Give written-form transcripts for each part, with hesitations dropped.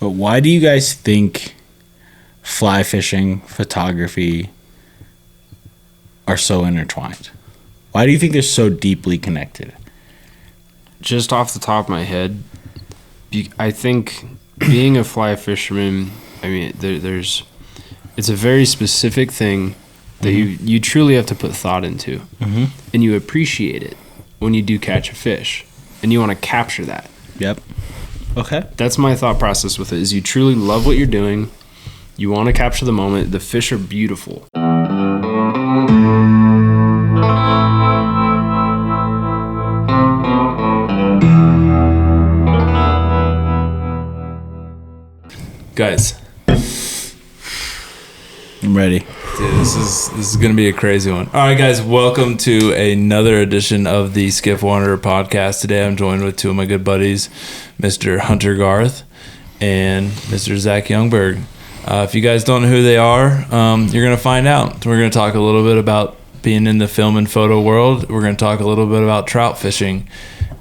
but why do you guys think fly fishing, photography are so intertwined? Why do you think they're so deeply connected? Just off the top of my head, I think being a fly fisherman, I mean, it's a very specific thing that you truly have to put thought into, and you appreciate it when you do catch a fish, and you want to capture that. Yep. Okay. That's my thought process with it, is you truly love what you're doing. You want to capture the moment. The fish are beautiful. Guys, I'm ready. dude, this is gonna be a crazy one. All right, guys, welcome to another edition of the Skiff Wanderer podcast. Today, I'm joined with two of my good buddies, Mr. Hunter Garth and Mr. Zach Youngberg. If you guys don't know who they are, you're gonna find out. We're gonna talk a little bit about being in the film and photo world. We're gonna talk a little bit about trout fishing.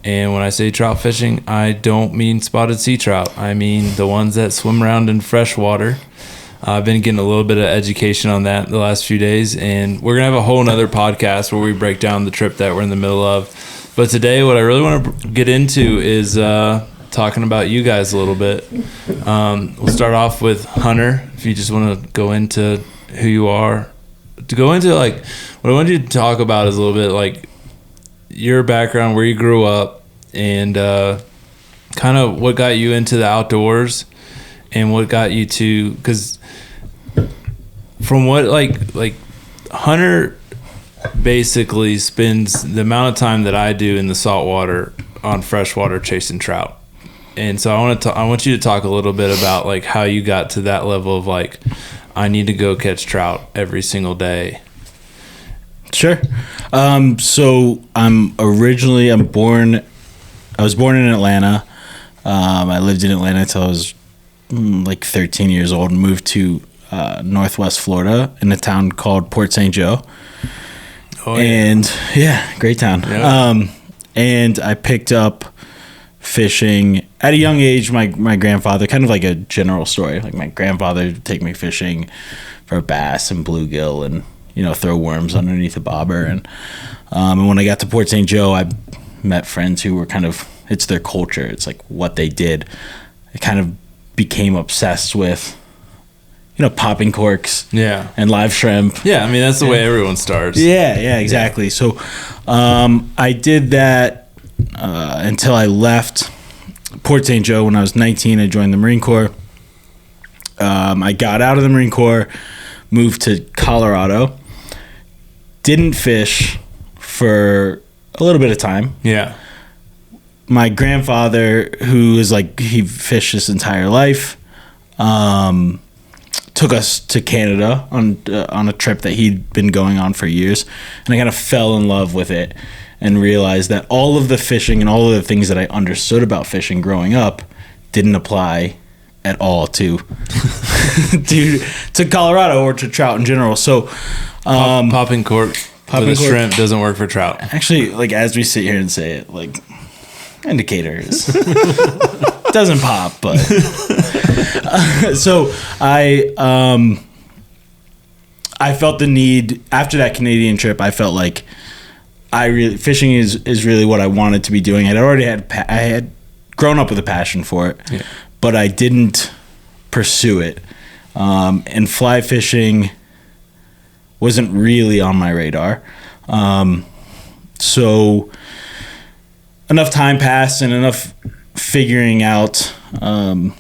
And when I say trout fishing, I don't mean spotted sea trout. I mean the ones that swim around in fresh water. I've been getting a little bit of education on that the last few days, and we're going to have a whole nother podcast where we break down the trip that we're in the middle of. But today, what I really want to get into is talking about you guys a little bit. We'll start off with Hunter, if you just want to go into who you are. To go into, like, what I want you to talk about is a little bit, like, your background, where you grew up, and kind of what got you into the outdoors and what got you to, because from what like Hunter basically spends the amount of time that I do in the saltwater on freshwater chasing trout. And so I want you to talk a little bit about like how you got to that level of like, I need to go catch trout every single day. Sure. So I was born in Atlanta. I lived in Atlanta until I was like 13 years old and moved to Northwest Florida in a town called Port St. Joe. Oh, yeah. And yeah, great town. Yeah. And I picked up fishing at a young age. My grandfather, kind of like a general story, like my grandfather would take me fishing for bass and bluegill and, you know, throw worms underneath a bobber. And when I got to Port St. Joe, I met friends who were kind of, it's their culture. It's like what they did. I kind of became obsessed with, you know, popping corks. Yeah. And live shrimp. Yeah, I mean, that's the way everyone starts. Yeah, exactly. Yeah. So I did that until I left Port St. Joe when I was 19. I joined the Marine Corps. I got out of the Marine Corps, moved to Colorado, didn't fish for a little bit of time. Yeah. My grandfather, who is like, he fished his entire life, took us to Canada on a trip that he'd been going on for years. And I kind of fell in love with it and realized that all of the fishing and all of the things that I understood about fishing growing up didn't apply at all to Colorado or to trout in general. So popping cork with a shrimp doesn't work for trout. Actually, like as we sit here and say it, like indicators doesn't pop, but so I felt the need after that Canadian trip. I felt like fishing is really what I wanted to be doing. I had grown up with a passion for it. Yeah. But I didn't pursue it. And fly fishing wasn't really on my radar. So enough time passed and enough figuring out the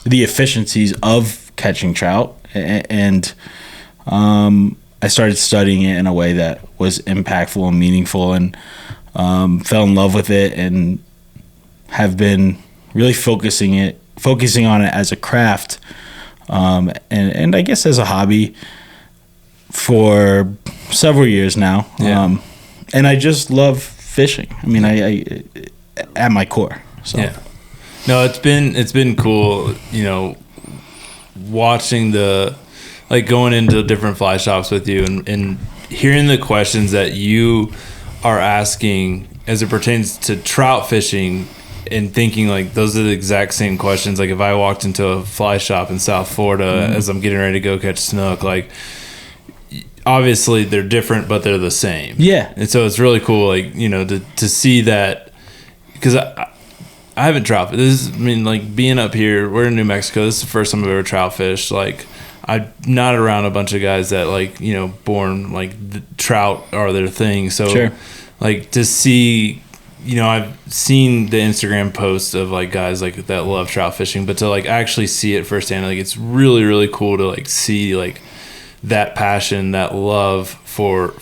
efficiencies of catching trout. And I started studying it in a way that was impactful and meaningful, and fell in love with it and have been really focusing on it as a craft, and I guess as a hobby for several years now. Yeah. And I just love fishing. I mean, I at my core. So. Yeah. No, it's been cool, you know, watching going into different fly shops with you and hearing the questions that you are asking as it pertains to trout fishing and thinking like those are the exact same questions. Like if I walked into a fly shop in South Florida as I'm getting ready to go catch snook, like obviously they're different, but they're the same. Yeah. And so it's really cool, like, you know, to see that, because I haven't trout. Like being up here, we're in New Mexico. This is the first time I've ever trout fished. Like I'm not around a bunch of guys that like, you know, born like the trout are their thing. So Sure. like to see, you know, I've seen the Instagram posts of like guys like that love trout fishing, but to like actually see it firsthand, like it's really, really cool to like see like that passion, that love for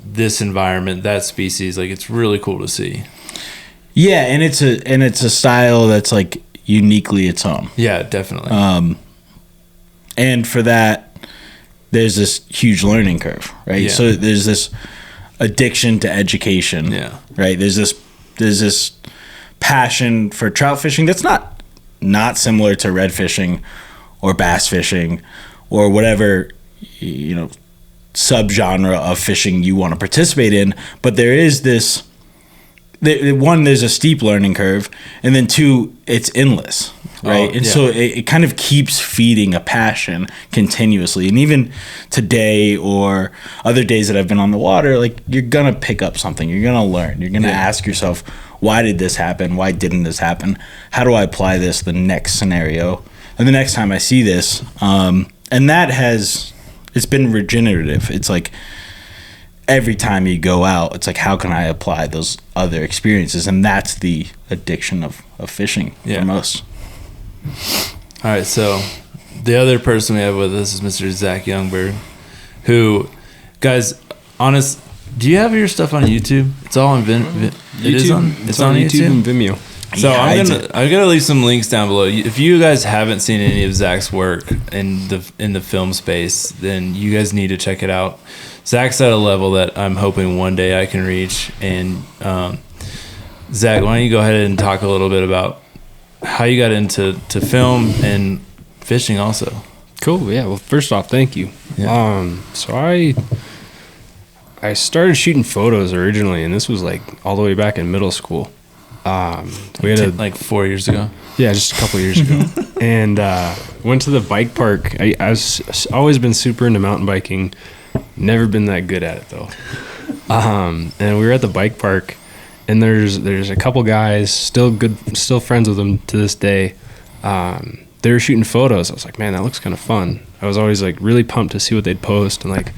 this environment, that species. Like it's really cool to see. Yeah, and it's a style that's like uniquely its own. Yeah, definitely. And for that, there's this huge learning curve, right? Yeah. So there's this addiction to education. Yeah. Right. There's this passion for trout fishing that's not similar to red fishing or bass fishing or whatever, you know, subgenre of fishing you want to participate in, but there is this. One, there's a steep learning curve, and then two, it's endless, right? And so it kind of keeps feeding a passion continuously. And even today or other days that I've been on the water, like you're gonna pick up something, you're gonna learn, you're gonna ask yourself, why did this happen? Why didn't this happen? How do I apply this the next scenario and the next time I see this? And it's been regenerative. It's like every time you go out, it's like, how can I apply those other experiences? And that's the addiction of fishing for most. All right, so the other person we have with us is Mr. Zach Youngberg, who, guys, do you have your stuff on YouTube? It's all on YouTube. It's on YouTube and Vimeo. So I'm gonna leave some links down below. If you guys haven't seen any of Zach's work in the film space, then you guys need to check it out. Zach's at a level that I'm hoping one day I can reach. And Zach, why don't you go ahead and talk a little bit about how you got into film and fishing also? Cool. Yeah. Well, first off, thank you. Yeah. So I started shooting photos originally, and this was like all the way back in middle school. We had like 4 years ago. Yeah, just a couple years ago. And went to the bike park. I've always been super into mountain biking. Never been that good at it though. And we were at the bike park, and there's a couple guys, still friends with them to this day. They were shooting photos. I was like, man, that looks kind of fun. I was always like really pumped to see what they'd post, and like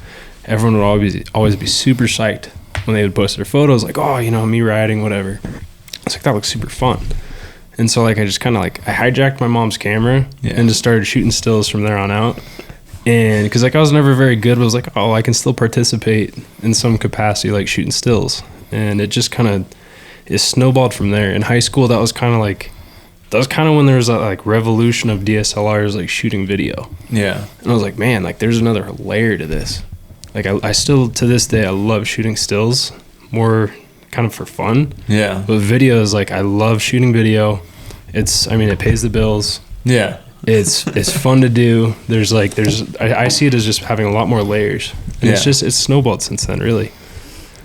everyone would always be super psyched when they would post their photos, like, oh, you know, me riding, whatever. I was like, that looks super fun. And so like I just kind of like I hijacked my mom's camera and just started shooting stills from there on out. And because like I was never very good, but I was like, oh, I can still participate in some capacity, like shooting stills. And it just kind of is snowballed from there. In high school, that was kind of when there was a like revolution of DSLRs, like shooting video. Yeah. And I was like, man, like there's another layer to this. Like I still to this day I love shooting stills more kind of for fun. Yeah. But video is like I love shooting video. It pays the bills. Yeah. It's fun to do. I see it as just having a lot more layers. And it's snowballed since then, really.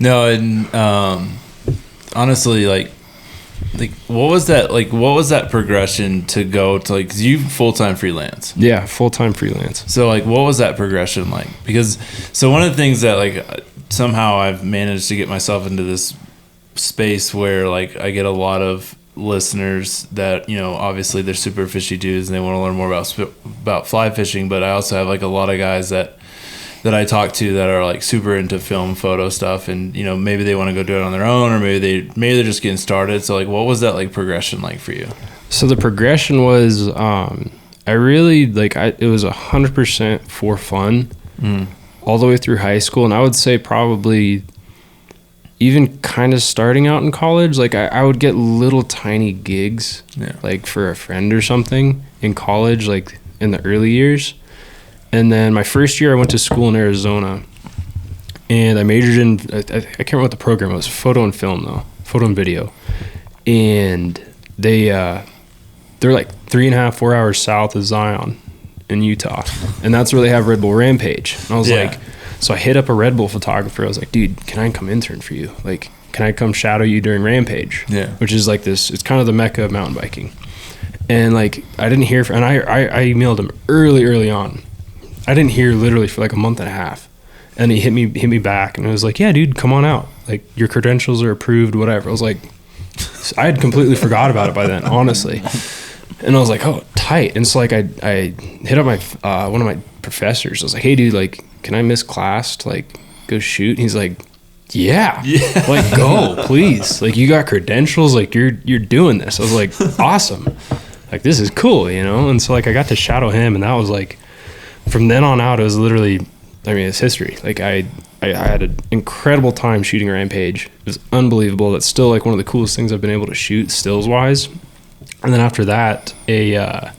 No, and honestly, like what was that progression to go to, like, 'cause you full-time freelance? Yeah, full-time freelance. So like what was that progression like? Because so one of the things that like somehow I've managed to get myself into this space where like I get a lot of listeners that, you know, obviously they're super fishy dudes and they want to learn more about fly fishing, but I also have like a lot of guys that I talk to that are like super into film photo stuff, and you know, maybe they want to go do it on their own, or maybe they're just getting started. So like what was that like progression like for you? So the progression was I really like it was 100% for fun all the way through high school, and I would say probably even kind of starting out in college, like I would get little tiny gigs, like for a friend or something in college, like in the early years. And then my first year I went to school in Arizona, and I majored in, I can't remember what the program was, photo and video. And they're like 3.5, 4 hours south of Zion in Utah. And that's where they have Red Bull Rampage. And I was like, so I hit up a Red Bull photographer. I was like, dude, can I come intern for you? Like, can I come shadow you during Rampage? Yeah. Which is like this, it's kind of the mecca of mountain biking. And like, I didn't hear, and I emailed him early on. I didn't hear literally for like a month and a half. And he hit me back and it was like, yeah, dude, come on out. Like, your credentials are approved, whatever. I was like, I had completely forgot about it by then, honestly. And I was like, oh, tight. And so like, I hit up my, one of my professors. I was like, hey dude, like, can I miss class to like go shoot? And he's like, yeah, like, go, please. Like, you got credentials, like you're doing this. I was like, awesome. Like, this is cool, you know? And so like, I got to shadow him, and that was like, from then on out, it was literally, I mean, it's history. Like, I had an incredible time shooting Rampage. It was unbelievable. That's still like one of the coolest things I've been able to shoot stills wise. And then after that, it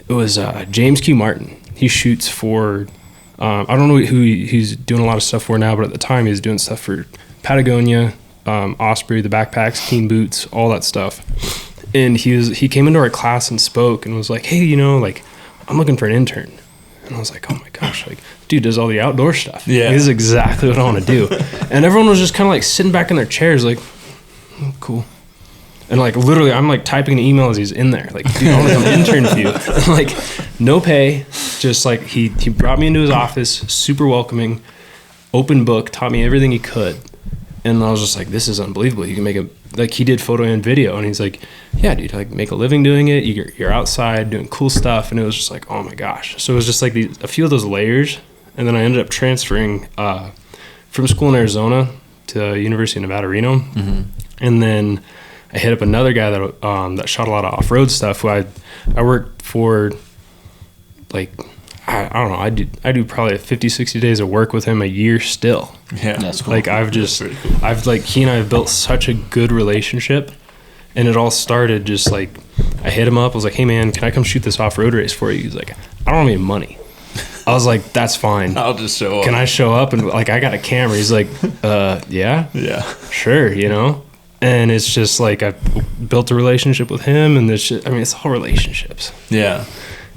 was James Q. Martin. He shoots for, I don't know who he's doing a lot of stuff for now, but at the time he was doing stuff for Patagonia, Osprey, the backpacks, Keen boots, all that stuff. And he came into our class and spoke and was like, hey, you know, like, I'm looking for an intern. And I was like, oh my gosh, like, dude does all the outdoor stuff. Yeah. Like, this is exactly what I want to do. And everyone was just kind of like sitting back in their chairs like, oh, cool. And like, literally, I'm like typing an email as he's in there. Like, dude, I want to come intern for you. And like, no pay. Just like, he brought me into his office, super welcoming, open book, taught me everything he could. And I was just like, this is unbelievable. You can make like, he did photo and video. And he's like, yeah, dude, like, make a living doing it. You're outside doing cool stuff. And it was just like, oh my gosh. So it was just like a few of those layers. And then I ended up transferring from school in Arizona to University of Nevada, Reno. Mm-hmm. And then I hit up another guy that shot a lot of off-road stuff who I worked for, like, I don't know, I do probably 50, 60 days of work with him a year still. Yeah. That's cool. Like, I've like, he and I have built such a good relationship, and it all started just like, I hit him up, I was like, hey man, can I come shoot this off-road race for you? He's like, I don't have any money. I was like, that's fine. I'll just show up. Can I show up? And like, I got a camera. He's like, yeah, sure, you know? And it's just like, I built a relationship with him, and this shit, I mean, it's all relationships. Yeah.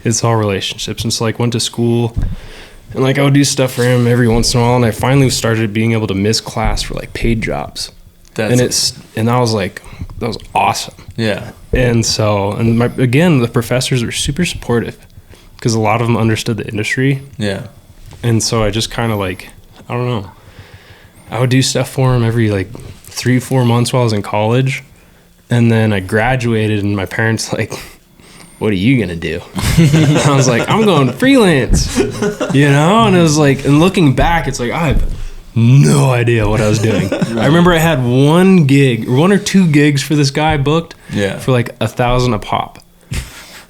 It's all relationships. And so like, went to school, and like, I would do stuff for him every once in a while. And I finally started being able to miss class for like paid jobs. And I was like, that was awesome. Yeah. And so, and again, the professors were super supportive because a lot of them understood the industry. Yeah. And so I just kind of like, I don't know, I would do stuff for him every like 3-4 months while I was in college. And then I graduated, and my parents like, what are you gonna do? I was like, I'm going freelance, you know? And it was like, and looking back, it's like, I have no idea what I was doing. I remember I had one or two gigs for this guy booked for like $1,000 a pop.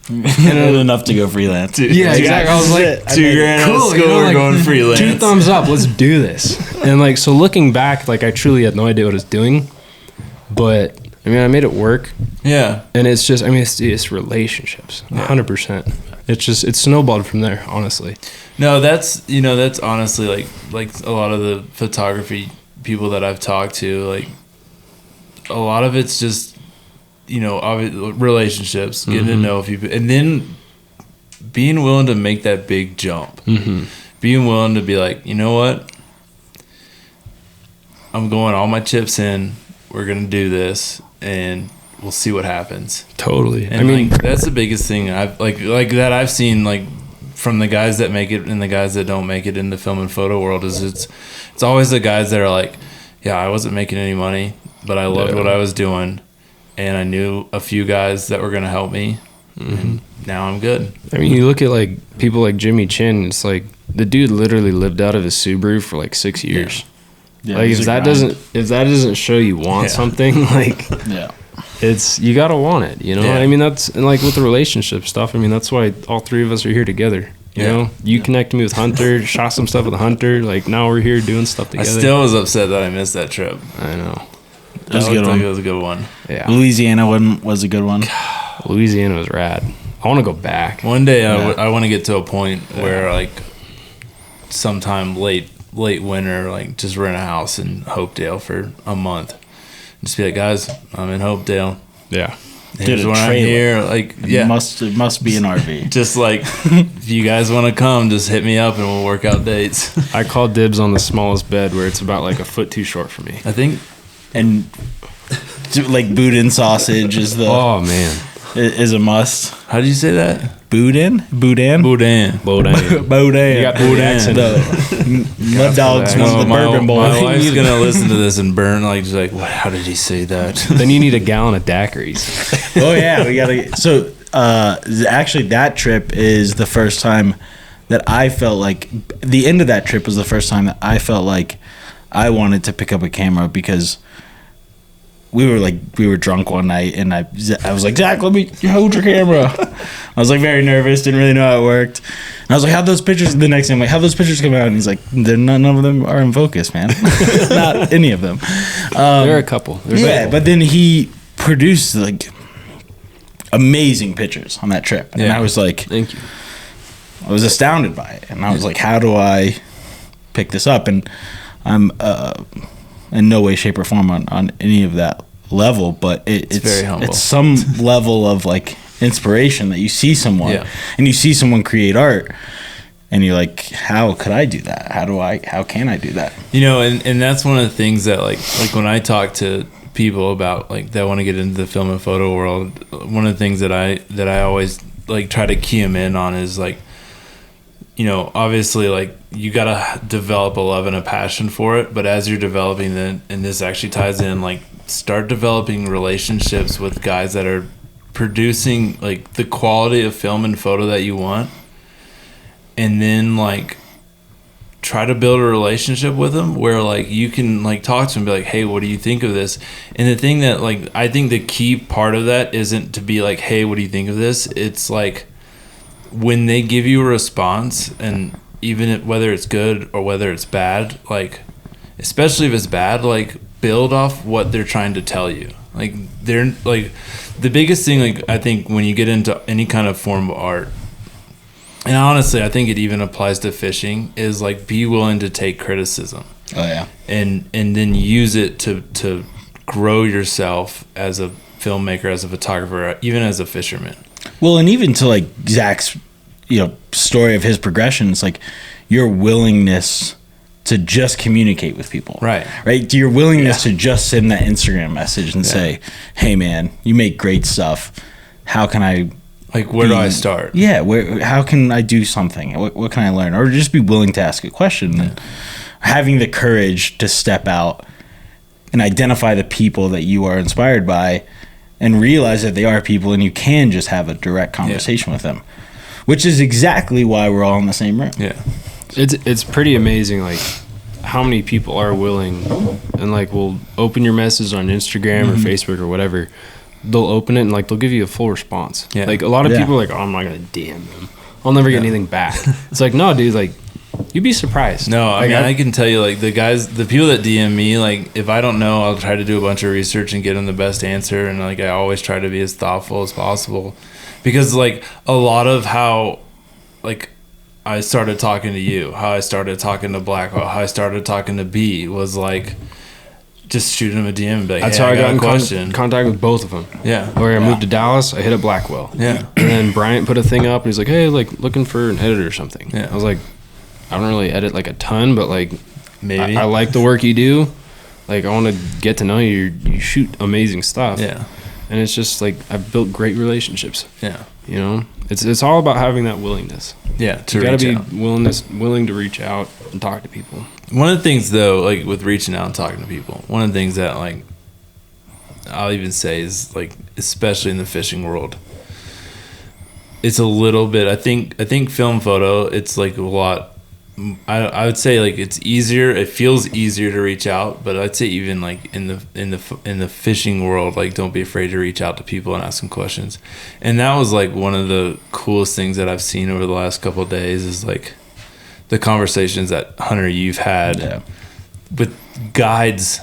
And enough to go freelance. Yeah, exactly. I was like, $2,000 out of school, you know, like, going freelance. 2 thumbs up, let's do this. And like, so looking back, like, I truly had no idea what I was doing, but I mean, I made it work. Yeah. And it's just, I mean, it's relationships, 100%. It's snowballed from there, honestly. No, that's honestly like a lot of the photography people that I've talked to, like, a lot of it's just, you know, relationships, getting to know people, and then being willing to make that big jump. Mm-hmm. Being willing to be like, you know what? I'm going all my chips in. We're going to do this, and we'll see what happens. Totally. And I mean, like, that's the biggest thing I've like that I've seen, like, from the guys that make it and the guys that don't make it in the film and photo world, is it's always the guys that are like, yeah, I wasn't making any money, but I loved what I was doing, and I knew a few guys that were going to help me. Mm-hmm. And now I'm good. I mean, you look at like people like Jimmy Chin, it's like the dude literally lived out of his Subaru for like 6 years. Yeah, like, if that doesn't show you want something, like, it's, you gotta want it, you know. I mean, that's, and like with the relationship stuff, I mean, that's why all three of us are here together, you know. You connected me with Hunter, shot some stuff with Hunter, like, now we're here doing stuff together. I still was upset that I missed that trip. I know. It was a good one. It was a good one. Yeah. Louisiana one was a good one. Louisiana was rad. I want to go back one day. I want to get to a point where, like, sometime late winter, like, just rent a house in Hopedale for a month. Just be like, guys, I'm in Hopedale. Yeah. Here's when I'm here. Like, it must be an RV. Just like, if you guys want to come, just hit me up and we'll work out dates. I called dibs on the smallest bed where it's about like a foot too short for me. I think and like boudin sausage is the Oh man, is a must. How do you say that? Boudin. Boudin. Boudin. You got the accent. Mud Dogs was the bourbon boy. My wife's gonna listen to this and burn like, she's like, what, how did he say that? Then you need a gallon of daiquiris. Oh yeah, we gotta. So actually, that trip is the first time that I felt like the end of that trip was the first time that I felt like I wanted to pick up a camera, because we were drunk one night and I was like, Zach, let me hold your camera. I was like very nervous, didn't really know how it worked. And I was like, how'd those pictures, the next day I'm like, how'd those pictures come out? And he's like, none of them are in focus, man. Not any of them. There are a couple. But then he produced like amazing pictures on that trip. And I was like, thank you. I was astounded by it. And I was like, how do I pick this up? And I'm in no way, shape, or form on any of that level, but it's very humble. It's some level of like inspiration that you see someone and you see someone create art and you're like, how could I do that? How can I do that? You know, and that's one of the things that like when I talk to people about like that want to get into the film and photo world, one of the things that I always like try to key them in on is like, you know, obviously like you gotta develop a love and a passion for it, but as you're developing it, and this actually ties in, like start developing relationships with guys that are producing like the quality of film and photo that you want, and then like try to build a relationship with them where like you can like talk to them and be like, hey, what do you think of this? And the thing that like I think the key part of that isn't to be like, hey, what do you think of this? It's like when they give you a response, and even whether it's good or whether it's bad, like especially if it's bad, like build off what they're trying to tell you. Like they're like the biggest thing, like I think when you get into any kind of form of art, and honestly I think it even applies to fishing, is like be willing to take criticism. Oh yeah. And then use it to grow yourself as a filmmaker, as a photographer, even as a fisherman. Well, and even to like Zach's, story of his progression, it's like your willingness to just communicate with people. Right. Your willingness to just send that Instagram message and say, hey man, you make great stuff. How can I, like, where do I start? Yeah. How can I do something? What can I learn? Or just be willing to ask a question. And having the courage to step out and identify the people that you are inspired by and realize that they are people and you can just have a direct conversation with them, which is exactly why we're all in the same room. Yeah. It's pretty amazing, like how many people are willing and like will open your message on Instagram or Facebook or whatever. They'll open it and like they'll give you a full response. Yeah. Like a lot of people are like, oh, I'm not gonna DM them. I'll never get anything back. It's like, no, dude, like you'd be surprised. No, I mean, I can tell you, like the people that DM me, like if I don't know, I'll try to do a bunch of research and get them the best answer, and like I always try to be as thoughtful as possible, because like a lot of how like I started talking to you, how I started talking to Blackwell, how I started talking to B was like just shooting them a DM and be like, that's hey, how I got in contact with both of them. Yeah. Where I moved to Dallas, I hit up Blackwell. Yeah. And then Bryant put a thing up and he's like, hey, like looking for an editor or something. Yeah. I was like, I don't really edit like a ton, but like maybe I like the work you do. Like I want to get to know you. You shoot amazing stuff. Yeah. And it's just like I've built great relationships. Yeah. It's all about having that willingness. Yeah. You got to be willing to reach out and talk to people. One of the things though, like with reaching out and talking to people, one of the things that like I'll even say is like, especially in the fishing world, it's a little bit, I think film photo, it's like a lot, I would say like it's easier, it feels easier to reach out, but I'd say even like in the fishing world, like don't be afraid to reach out to people and ask them questions. And that was like one of the coolest things that I've seen over the last couple of days is like the conversations that Hunter you've had with guides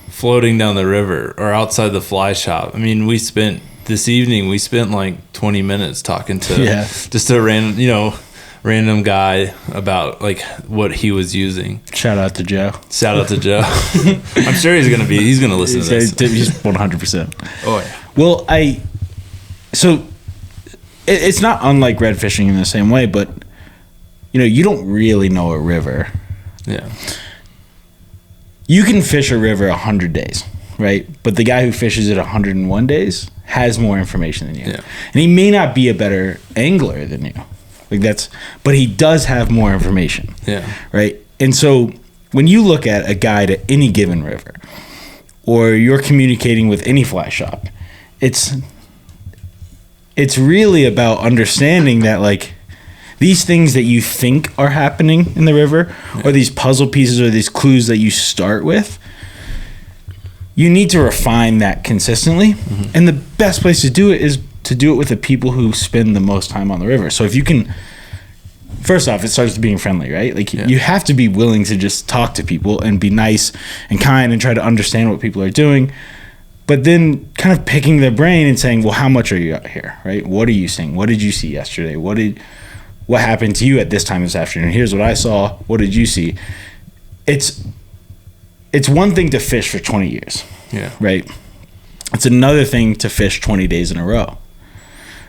floating down the river or outside the fly shop. I mean, this evening we spent like 20 minutes talking to just a random guy about like what he was using. Shout out to Joe. I'm sure he's gonna listen to this. He's 100%. Oh yeah. Well, so it's not unlike red fishing in the same way, but you don't really know a river. Yeah. you can fish a river 100 days, right? But the guy who fishes it 101 days has more information than you. Yeah. And he may not be a better angler than you. But he does have more information. Yeah. Right? And so when you look at a guide at any given river, or you're communicating with any fly shop, it's really about understanding that, like, these things that you think are happening in the river, or these puzzle pieces or these clues that you start with, you need to refine that consistently. Mm-hmm. And the best place to do it is to do it with the people who spend the most time on the river. So if you can, first off, it starts with being friendly, right? Like, you have to be willing to just talk to people and be nice and kind and try to understand what people are doing. But then kind of picking their brain and saying, well, how much are you out here, right? What are you seeing? What did you see yesterday? What happened to you at this time this afternoon? Here's what I saw. What did you see? It's one thing to fish for 20 years, right? It's another thing to fish 20 days in a row,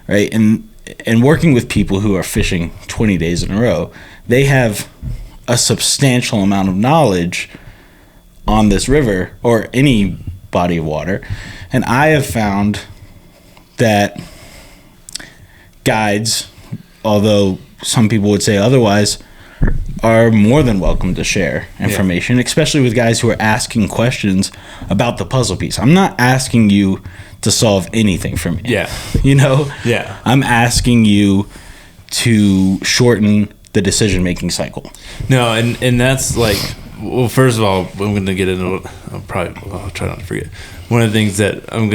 right? And working with people who are fishing 20 days in a row, they have a substantial amount of knowledge on this river or any body of water. And I have found that guides, although some people would say otherwise, are more than welcome to share information, especially with guys who are asking questions about the puzzle piece. I'm not asking you to solve anything for me. Yeah. You know? Yeah. I'm asking you to shorten the decision-making cycle. No, and that's like, well, first of all, I'm going to get into, I'll try not to forget. One of the things that I'm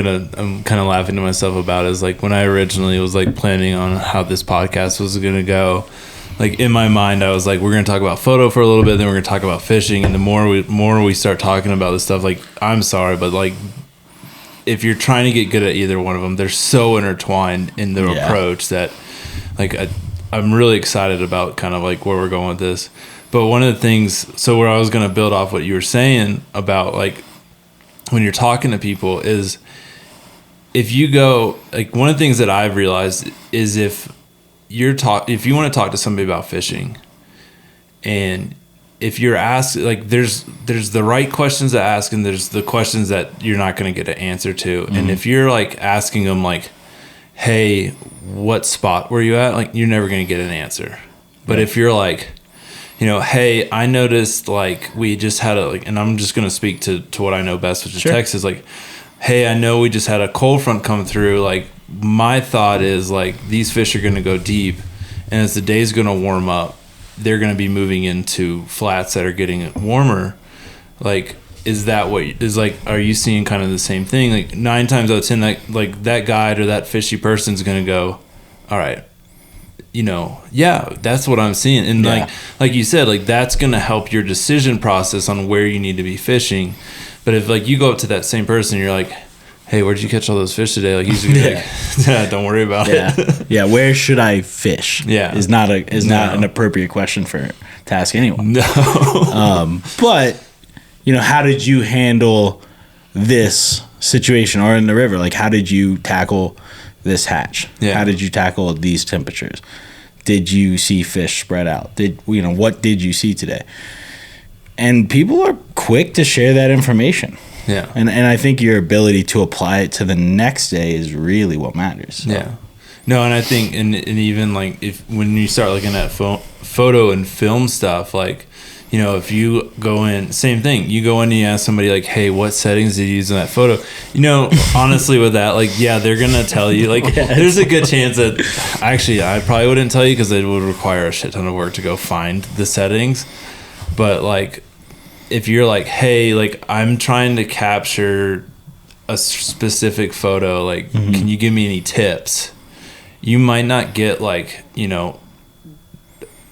kind of laughing to myself about is, like, when I originally was, like, planning on how this podcast was going to go, like, in my mind, I was like, we're going to talk about photo for a little bit, then we're going to talk about fishing. And the more we start talking about this stuff, like, I'm sorry, but, like, if you're trying to get good at either one of them, they're so intertwined in their approach that, like, I'm really excited about kind of, like, where we're going with this. But one of the things, so where I was going to build off what you were saying about, like, when you're talking to people is, if you go, like, one of the things that I've realized is if you want to talk to somebody about fishing, and if you're asked, like, there's the right questions to ask, and there's the questions that you're not going to get an answer to. Mm-hmm. And if you're, like, asking them, like, hey, what spot were you at? Like, you're never going to get an answer. But if you're like, you know, hey, I noticed, like, we just had and I'm just going to speak to what I know best, which is Texas. Like, hey, I know we just had a cold front come through. Like, my thought is, like, these fish are going to go deep, and as the day's going to warm up, they're going to be moving into flats that are getting warmer. Like, is that what is, like, are you seeing kind of the same thing? Like, 9 times out of 10, that guide or that fishy person's going to go, all right, you know, yeah, that's what I'm seeing. And like you said, like, that's going to help your decision process on where you need to be fishing. But if, like, you go up to that same person, you're like, hey, where'd you catch all those fish today? Like, he's gonna be like, don't worry about it. Yeah, where should I fish? Yeah, is not an appropriate question to ask anyone. No. But, you know, how did you handle this situation, or in the river? Like, how did you tackle this hatch? Yeah. How did you tackle these temperatures? Did you see fish spread out? What did you see today? And people are quick to share that information. Yeah. And I think your ability to apply it to the next day is really what matters. So. Yeah. No, and I think, and even, like, when you start looking at photo and film stuff, like, you know, if you go in, same thing, you go in and you ask somebody, like, hey, what settings did you use in that photo? You know, honestly, with that, like, yeah, they're going to tell you, like, there's a good chance that, actually, I probably wouldn't tell you because it would require a shit ton of work to go find the settings. But, like, if you're like, hey, like, I'm trying to capture a specific photo, like, can you give me any tips? You might not get, like, you know,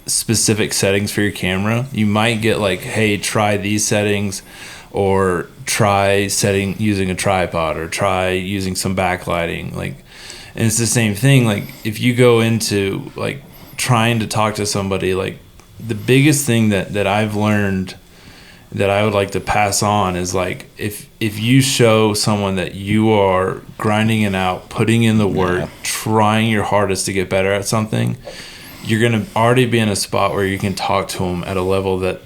specific settings for your camera. You might get, like, hey, try these settings, or try using a tripod, or try using some backlighting. Like, and it's the same thing. Like, if you go into, like, trying to talk to somebody, like, the biggest thing that I've learned that I would like to pass on is, like, if you show someone that you are grinding it out, putting in the work, trying your hardest to get better at something, you're going to already be in a spot where you can talk to them at a level that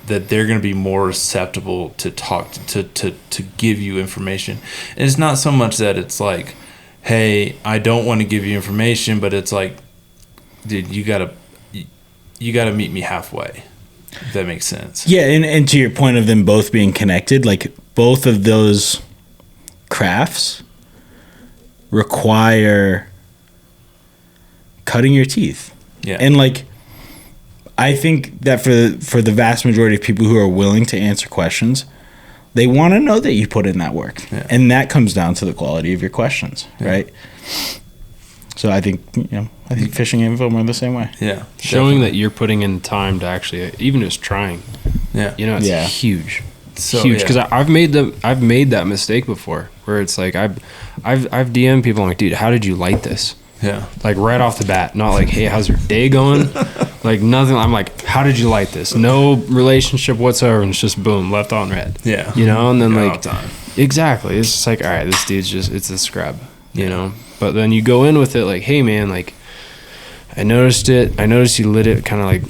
that they're going to be more receptible to talk to give you information. And it's not so much that it's like, hey, I don't want to give you information, but it's like, dude, you gotta meet me halfway, if that makes sense. Yeah, and to your point of them both being connected, like both of those crafts require cutting your teeth. Yeah. And like, I think that for the vast majority of people who are willing to answer questions, they want to know that you put in that work. Yeah. And that comes down to the quality of your questions, right? So I think, fishing and film are the same way. Yeah. Showing that you're putting in time to actually, even just trying. Yeah. It's huge. So, huge, because I've made that mistake before, where it's like I've DM'd people, I'm like, dude, how did you light this? Yeah. Like right off the bat, not like, hey, how's your day going? Like nothing. I'm like, how did you light this? No relationship whatsoever, and it's just boom, left on red. Yeah. And then like, time. exactly, it's just like, all right, this dude's it's a scrub, But then you go in with it like, hey man, like, I noticed you lit it kind of like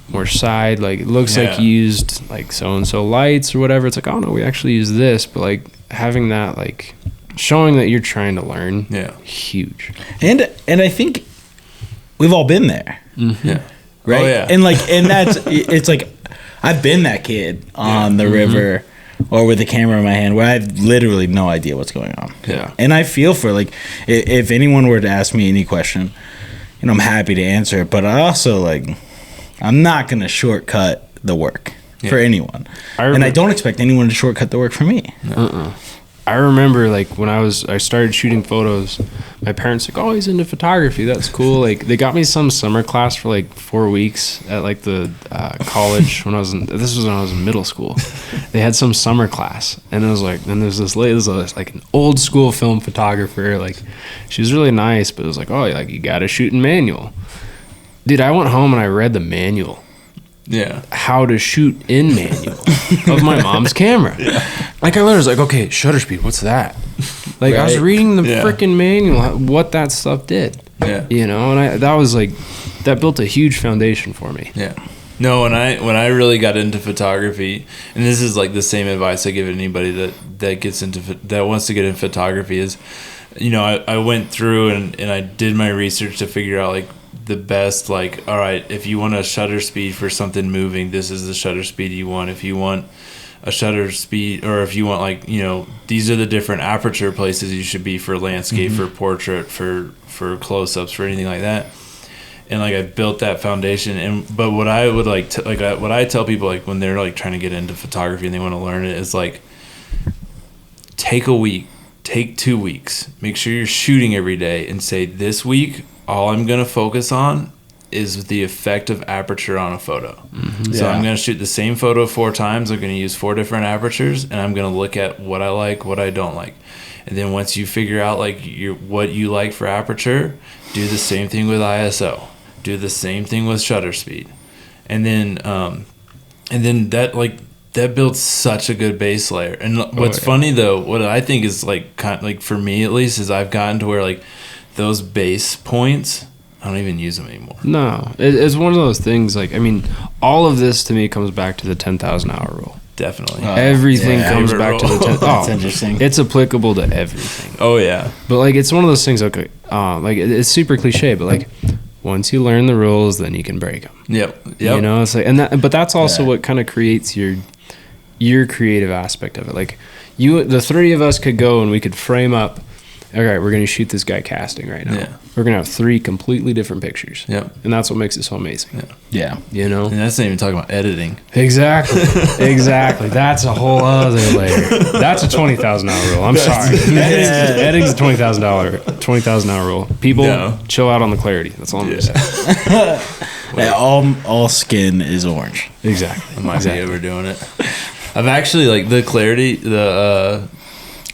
more side, like it looks like you used like so and so lights or whatever. It's like, oh no, we actually use this, but like having that, like showing that you're trying to learn, huge. And I think we've all been there. Mm-hmm. Yeah. Right? Oh, yeah. And like, and that's, it's like, I've been that kid on the river or with a camera in my hand where I have literally no idea what's going on. Yeah. And I feel for like, if anyone were to ask me any question, I'm happy to answer it, but I also like, I'm not going to shortcut the work for anyone. And I don't expect anyone to shortcut the work for me. I remember like when I started shooting photos, my parents like, oh, he's into photography, that's cool. Like they got me some summer class for like 4 weeks at like the college when I was in middle school. They had some summer class, and it was like, then there's this lady, like an old school film photographer, like she was really nice, but it was like, oh, like you gotta shoot in manual. Dude, I went home and I read the manual. Yeah. How to shoot in manual of my mom's camera. Like I literally was like, okay, shutter speed, what's that? Like I was reading the freaking manual, what that stuff did. Yeah. And that built a huge foundation for me. Yeah. No, when I really got into photography, and this is like the same advice I give anybody that wants to get into photography is, I went through and I did my research to figure out like the best, like, all right, if you want a shutter speed for something moving, this is the shutter speed you want. If you want a shutter speed, or if you want like, these are the different aperture places you should be for landscape, for portrait, for close-ups, for anything like that. And like I built that foundation. But what I would what I tell people like when they're like trying to get into photography and they want to learn it is like, take a week, take 2 weeks, make sure you're shooting every day, and say, this week all I'm going to focus on is the effect of aperture on a photo. So I'm going to shoot the same photo 4 times. I'm going to use 4 different apertures, and I'm going to look at what I like, what I don't like. And then once you figure out like what you like for aperture, do the same thing with ISO. Do the same thing with shutter speed. And then that builds such a good base layer. And what's funny though, what I think is like kind of like for me at least, is I've gotten to where like those base points, I don't even use them anymore. No, it's one of those things. Like, I mean, all of this to me comes back to the 10,000 hour rule. Definitely. Everything comes back to the 10,000. That's interesting. It's applicable to everything. Oh yeah. But like, it's one of those things. Okay, like it's super cliche, but like once you learn the rules, then you can break them. Yep. It's like, but that's also what kind of creates your creative aspect of it. Like the 3 of us could go and we could frame up. All right, we're going to shoot this guy casting right now. Yeah. We're going to have 3 completely different pictures. Yep. And that's what makes it so amazing. Yeah. And that's not even talking about editing. Exactly. That's a whole other layer. That's a 20,000 hour rule. I'm sorry. Editing's a 20,000 hour rule. People, chill out on the clarity. That's all I'm going to say. All skin is orange. Exactly. I might be overdoing it. I've actually like the clarity,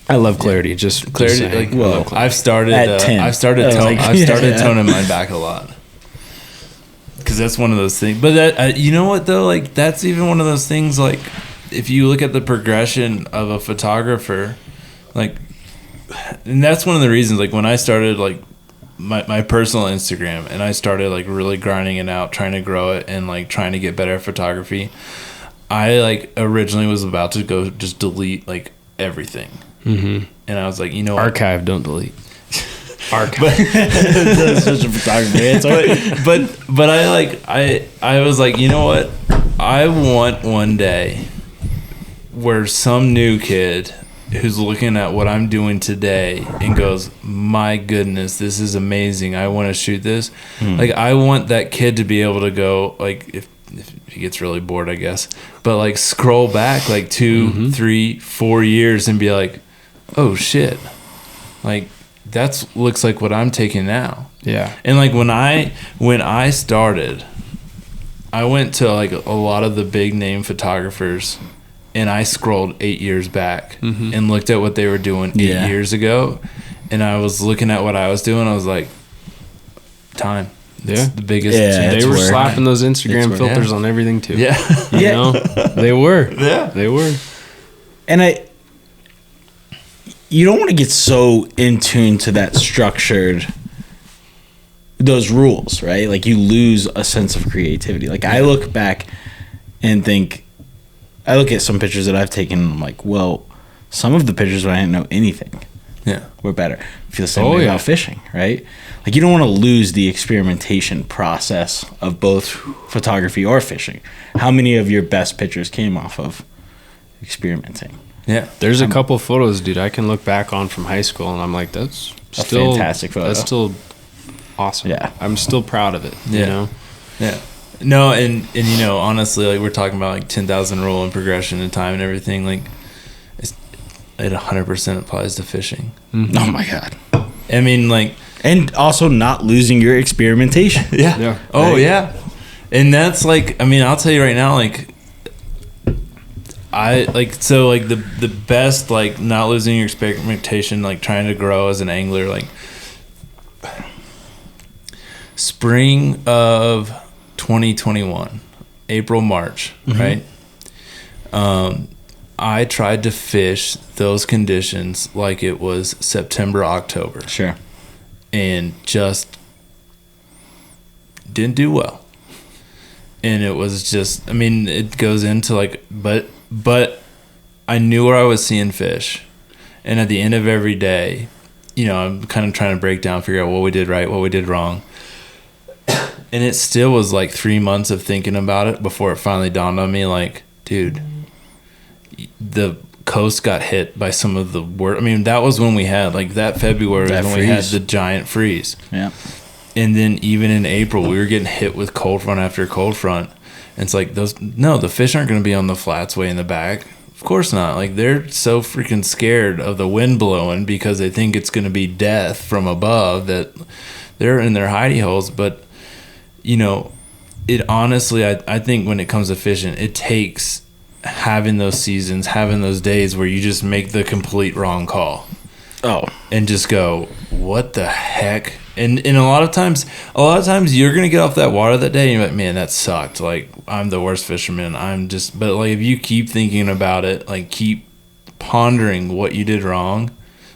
I love clarity. Just clarity. like, I've started. I've started toning mine back a lot because that's one of those things. But that, you know what though? Like that's even one of those things. Like if you look at the progression of a photographer, like, and that's one of the reasons. Like when I started like my personal Instagram, and I started like really grinding it out, trying to grow it, and like trying to get better at photography. I like originally was about to go just delete like everything. Mm-hmm. And I was like, you know what? Archive, don't delete. Archive. That's such a photography answer. But I was like, you know what? I want one day where some new kid who's looking at what I'm doing today and goes, my goodness, this is amazing. I want to shoot this. Like, I want that kid to be able to go, like, if he gets really bored, I guess, but like scroll back like 2, 3, 4 years and be like, oh shit, like that's looks like what I'm taking now. Yeah. And like when I started, I went to like a lot of the big name photographers and I scrolled 8 years back and looked at what they were doing 8 years ago, and I was looking at what I was doing. I was like, time. It's the biggest. Yeah, they were slapping those Instagram filters on everything too. Yeah. You know? They were. Yeah. They were. And you don't want to get so in tune to that structured, those rules, right? Like you lose a sense of creativity. Like I look back and I look at some pictures that I've taken and I'm like, well, some of the pictures when I didn't know anything were better. I feel the same way about fishing, right? Like you don't want to lose the experimentation process of both photography or fishing. How many of your best pictures came off of experimenting? Yeah. There's a couple photos, dude, I can look back on from high school and I'm like, that's still a fantastic photo. That's still awesome. Yeah. I'm still proud of it. You know? Yeah. No, and you know, honestly, like we're talking about like 10,000 rule and progression and time and everything. Like it 100% applies to fishing. Mm-hmm. Oh my God. I mean, like, and also not losing your experimentation. Yeah. Oh, yeah. And that's like, I mean, I'll tell you right now, like, I like, so like the best, like not losing your experimentation, like trying to grow as an angler, like spring of 2021, April, March, right? I tried to fish those conditions like it was September, October. Sure. And just didn't do well. And it was just, I mean, it goes into like, but I knew where I was seeing fish. And at the end of every day, you know, I'm kind of trying to break down, figure out what we did right, what we did wrong. And it still was like 3 months of thinking about it before it finally dawned on me, like, dude, the coast got hit by some of the worst. I mean, that was when we had, like, that February was when we had the giant freeze. Yeah. And then even in April, we were getting hit with cold front after cold front. And it's like, the fish aren't going to be on the flats way in the back. Of course not. Like, they're so freaking scared of the wind blowing because they think it's going to be death from above that they're in their hidey holes. But, you know, it honestly, I think when it comes to fishing, it takes having those seasons, having those days where you just make the complete wrong call. Oh. And just go, what the heck? And a lot of times you're gonna get off that water that day and you're like, man, that sucked. Like, I'm the worst fisherman. But like, if you keep thinking about it, like keep pondering what you did wrong.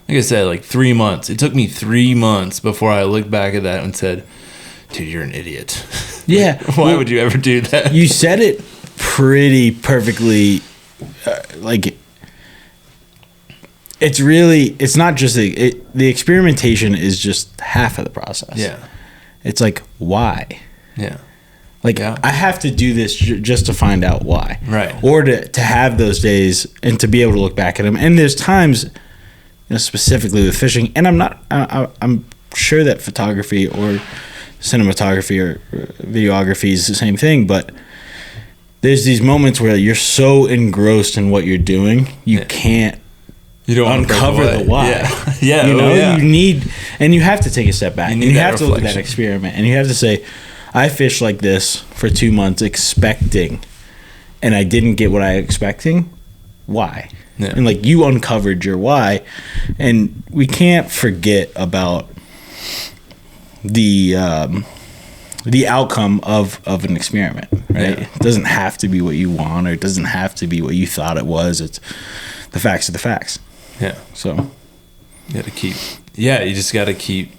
Like I said, like 3 months. It took me 3 months before I looked back at that and said, dude, you're an idiot. Yeah. Why would you ever do that? You said it pretty perfectly. Like, it's not just the experimentation is just half of the process. Yeah. It's like, why? Yeah. Like, I have to do this just to find out why. Right. Or to have those days and to be able to look back at them. And there's times, you know, specifically with fishing, and I'm sure that photography or cinematography or videography is the same thing, but there's these moments where you're so engrossed in what you're doing, you can't uncover the why. Yeah. You know, you need, and you have to take a step back. And you have to look at that experiment, and you have to say, I fished like this for 2 months expecting, and I didn't get what I was expecting. Why? Yeah. And like, you uncovered your why, and we can't forget about the outcome of an experiment, right? Yeah. It doesn't have to be what you want, or it doesn't have to be what you thought it was. It's the facts are the facts. Yeah. So you just got to keep.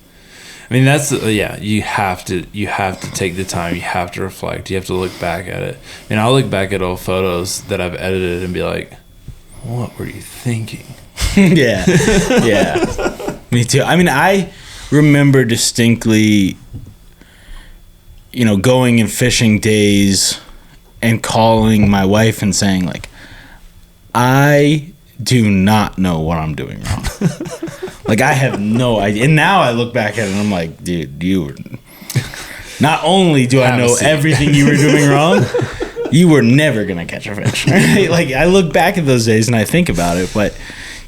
I mean, that's you have to take the time. You have to reflect. You have to look back at it. I mean, I'll look back at old photos that I've edited and be like, what were you thinking? Yeah. Me too. I mean, I remember distinctly, going and fishing days and calling my wife and saying, like, I do not know what I'm doing wrong. Like, I have no idea. And now I look back at it and I'm like, dude, you were... Not only do I know everything you were doing wrong, you were never going to catch a fish. Right? Like, I look back at those days and I think about it, but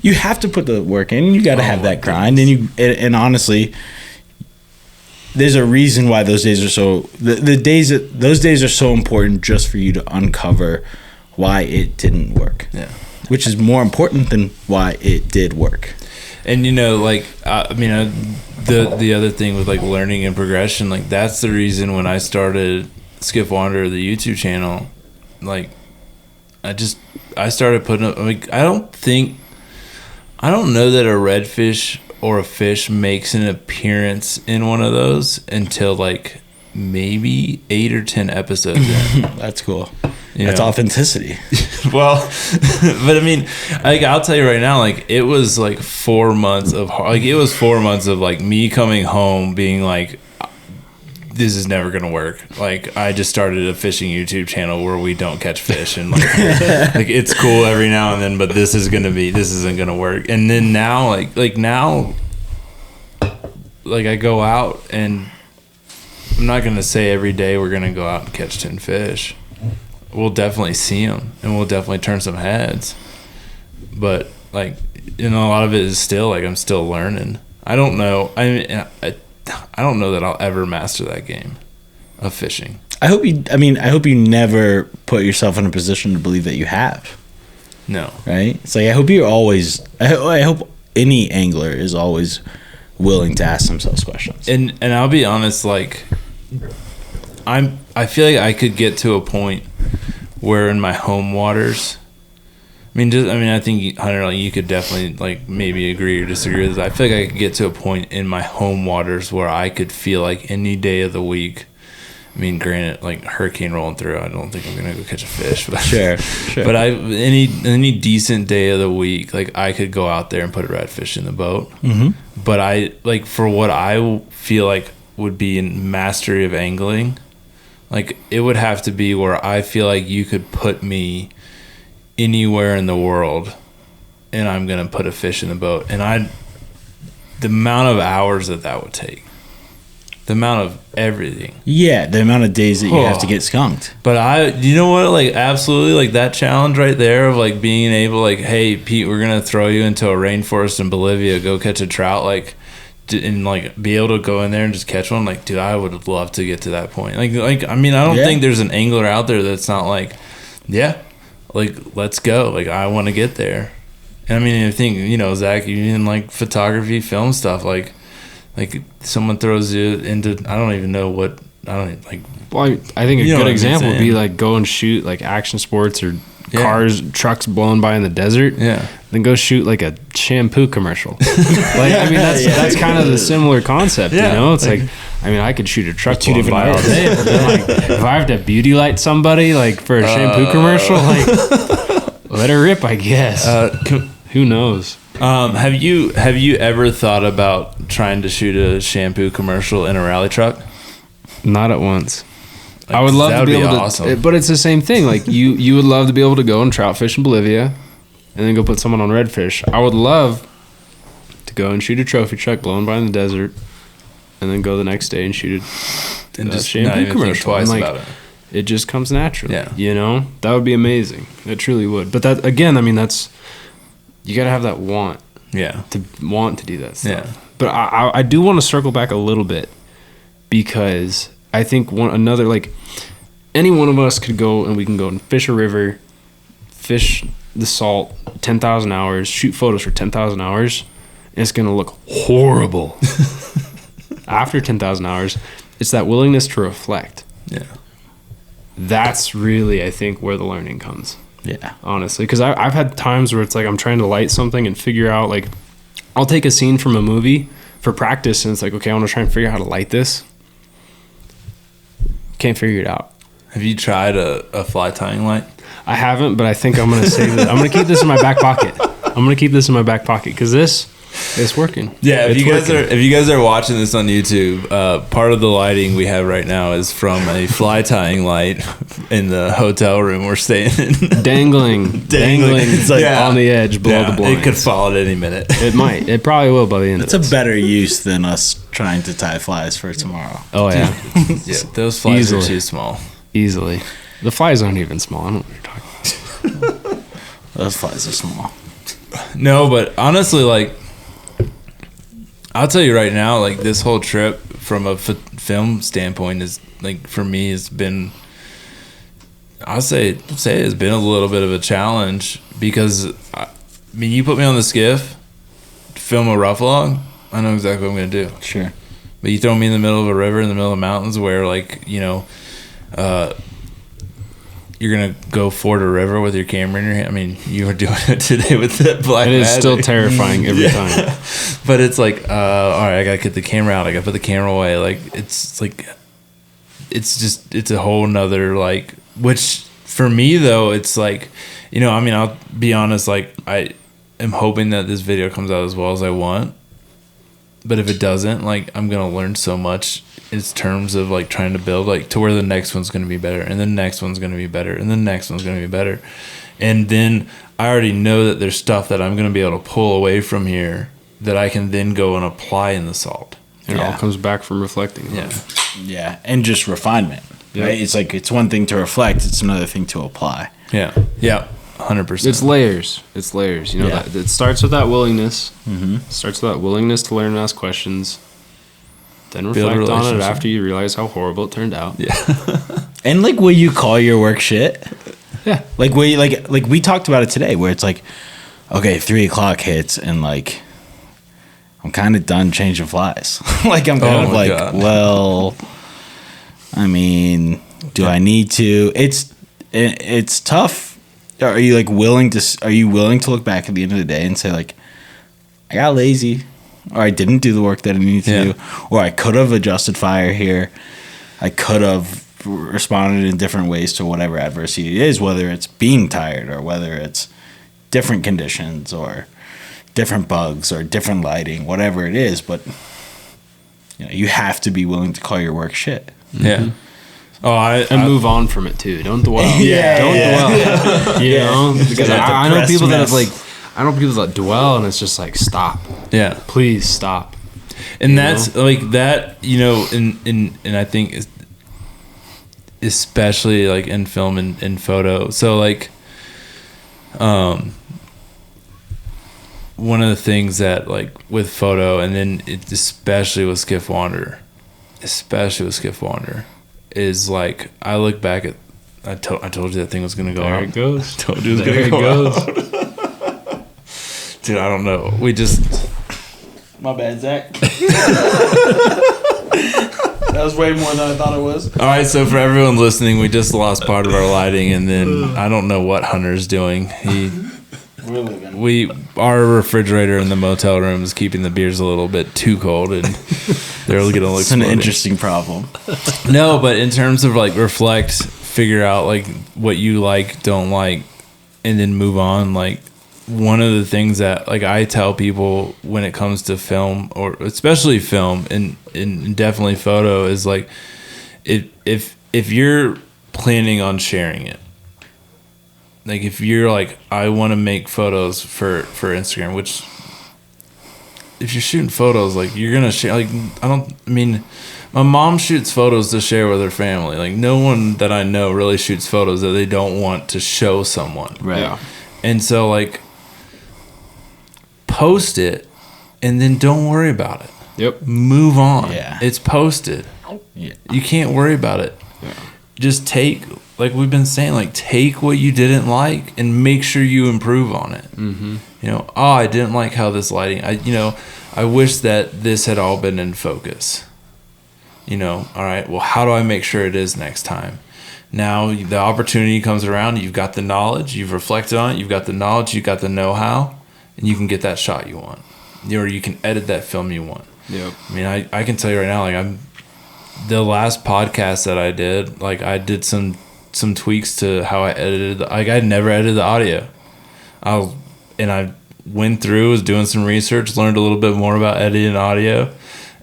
you have to put the work in. You got to have that grind. And honestly, there's a reason why those days are so... Those days are so important just for you to uncover why it didn't work. Yeah. Which is more important than why it did work. And like, I mean, the other thing with like learning and progression, like that's the reason when I started Skiff Wanderer, the YouTube channel, like I started putting up, like, I don't know that a redfish or a fish makes an appearance in one of those until like maybe 8 or 10 episodes in. That's cool. That's authenticity. Well, but I mean, like, I'll tell you right now, like, it was like 4 months of like me coming home being like, this is never gonna work. Like, I just started a fishing YouTube channel where we don't catch fish, and like, like it's cool every now and then, but this isn't gonna work. And then now, like now, like, I go out, and I'm not gonna say every day we're gonna go out and catch 10 fish. We'll definitely see them, and we'll definitely turn some heads. But like, a lot of it is still like I'm still learning. I don't know. I don't know that I'll ever master that game of fishing. I hope you never put yourself in a position to believe that you have. No. Right? It's like, I hope you're always. I hope any angler is always willing to ask themselves questions. And I'll be honest, like, I feel like I could get to a point where in my home waters, I think, Hunter, like, you could definitely, like, maybe agree or disagree with this. I feel like I could get to a point in my home waters where I could feel like any day of the week, I mean, granted, like, hurricane rolling through, I don't think I'm gonna go catch a fish, but sure. But any decent day of the week, like, I could go out there and put a redfish in the boat. Mm-hmm. But I, like, for what I feel like would be in mastery of angling, like, it would have to be where I feel like you could put me anywhere in the world and I'm going to put a fish in the boat. And the amount of hours that would take, the amount of everything. Yeah, the amount of days that you have to get skunked. But you know what, like, absolutely, like, that challenge right there of, like, being able, like, hey, Pete, we're going to throw you into a rainforest in Bolivia, go catch a trout, like, and like be able to go in there and just catch one. Like, dude, I would love to get to that point. Like I mean, I don't think there's an angler out there that's not like, yeah, like, let's go. Like, I want to get there. And I mean, I think, Zach, you in like photography, film stuff, like someone throws you into, I don't even know what, I think a good example would be like go and shoot like action sports or cars, trucks blowing by in the desert. Yeah. Then go shoot like a shampoo commercial. Like, I mean, that's kind of the similar concept, It's like, I mean, I could shoot a truck blowing by all day, but then, like, if I have to beauty light somebody, like, for a shampoo commercial, like, let her rip, I guess. Who knows? Have you ever thought about trying to shoot a shampoo commercial in a rally truck? Not at once. Like, I would love to be able to, awesome. But it's the same thing. Like, you would love to be able to go and trout fish in Bolivia and then go put someone on redfish. I would love to go and shoot a trophy truck blowing by in the desert and then go the next day and shoot a shampoo commercial. Twice about it. It just comes naturally. Yeah. That would be amazing. It truly would. But that, again, I mean, you got to have that want. Yeah. To want to do that stuff. Yeah. But I do want to circle back a little bit because I think like, any one of us could go and we can go and fish a river, fish the salt 10,000 hours, shoot photos for 10,000 hours, and it's going to look horrible. After 10,000 hours, it's that willingness to reflect. Yeah. That's really, I think, where the learning comes. Yeah. Honestly, because I've had times where it's like I'm trying to light something and figure out, like, I'll take a scene from a movie for practice, and it's like, okay, I want to try and figure out how to light this. Can't figure it out. Have you tried a fly tying light? I haven't, but I think I'm gonna save it. I'm gonna keep this in my back pocket. Because this is working. Yeah, if It's you guys are watching this on YouTube, part of the lighting we have right now is from a fly tying light in the hotel room we're staying in. dangling. It's like, on the edge below the blinds. It could fall at any minute. It might. It probably will by the end. It's a better use than us trying to tie flies for tomorrow. Oh yeah, Yeah, those flies Easily. are too small. easily. The flies aren't even small. I don't know what you're talking about. Those flies are small. No, but honestly, like, I'll tell you right now, like, this whole trip from a film standpoint is, like, for me, it's been, I'll say it's been a little bit of a challenge because, I mean, you put me on the Skiff, film a rough log, I know exactly what I'm going to do. Sure. But you throw me in the middle of a river, in the middle of mountains where, like, you know, you're going to go ford a river with your camera in your hand. I mean, you were doing it today with that black It is magic. still terrifying every time. But it's like, all right, I got to get the camera out. I got to put the camera away. Like, it's a whole nother, like, which for me, though, it's like, you know, I mean, I'll be honest, like, I am hoping that this video comes out as well as I want. But if it doesn't, like, I'm going to learn so much in terms of, like, trying to build, like, to where the next one's going to be better, and the next one's going to be better, and the next one's going to be better. And then I already know that there's stuff that I'm going to be able to pull away from here that I can then go and apply in the salt. It all comes back from reflecting. Yeah. Yeah, and just refinement. Yeah. Right? It's like it's one thing to reflect, it's another thing to apply. Yeah. Yeah. 100%. It's layers. You know, Yeah. that it starts with that willingness. Mm-hmm. It starts with that willingness to learn and ask questions. Then Build a reflect on it relationship. after you realize how horrible it turned out. Yeah. And like, will you call your work shit? Yeah. Like, will you, like we talked about it today, where it's like, okay, 3:00 hits, and like, I'm kind of done changing flies. Like, I'm kind of my like, God. well, I mean, do I need to? It's tough. Are you like willing to? Are you willing to look back at the end of the day and say like, I got lazy, or I didn't do the work that I needed to do, or I could have adjusted fire here, I could have responded in different ways to whatever adversity it is, whether it's being tired or whether it's different conditions or different bugs or different lighting, whatever it is. But you know, you have to be willing to call your work shit. Yeah. Oh, And move on from it too. Don't dwell. Don't dwell. You know? Because That I know depressed people that have mess. I know people that dwell, and it's just like, stop. Yeah. Please stop. And You that's like that, you know, and I think especially like in film and photo. So like, one of the things that like with photo, and then especially with Skiff Wander, is like, I look back at, I told you that thing was gonna go There out. it goes. I told you it was There gonna it go goes. out. Dude, I don't know. We just. My bad, Zach. That was way more than I thought it was. All right, so for everyone listening, we just lost part of our lighting, and then I don't know what Hunter's doing. We're living. Our refrigerator in the motel room is keeping the beers a little bit too cold, and they're gonna look. It's an exploding. interesting problem. No, but in terms of like reflect, figure out like what you like, don't like, and then move on. Like, one of the things that like I tell people when it comes to film, or especially film and definitely photo, is like, if you're planning on sharing it, like if you're like, I want to make photos for Instagram, which if you're shooting photos, like you're gonna share. Like, I mean, my mom shoots photos to share with her family. Like, no one that I know really shoots photos that they don't want to show someone. Right. Yeah. And so like, post it and then don't worry about it. Yep. Move on. Yeah. It's posted. Yeah. You can't worry about it. Yeah. Just take, like we've been saying, like take what you didn't like and make sure you improve on it. Mm-hmm. You know, oh, I didn't like how this lighting, I wish that this had all been in focus. You know, all right, well, how do I make sure it is next time? Now the opportunity comes around, you've got the knowledge, you've reflected on it, you've got the knowledge, you've got the know-how, and you can get that shot you want. Or you can edit that film you want. Yep. I mean, I can tell you right now, like the last podcast that I did, like I did some tweaks to how I edited. I'd never edited the audio. I went through, was doing some research, learned a little bit more about editing audio,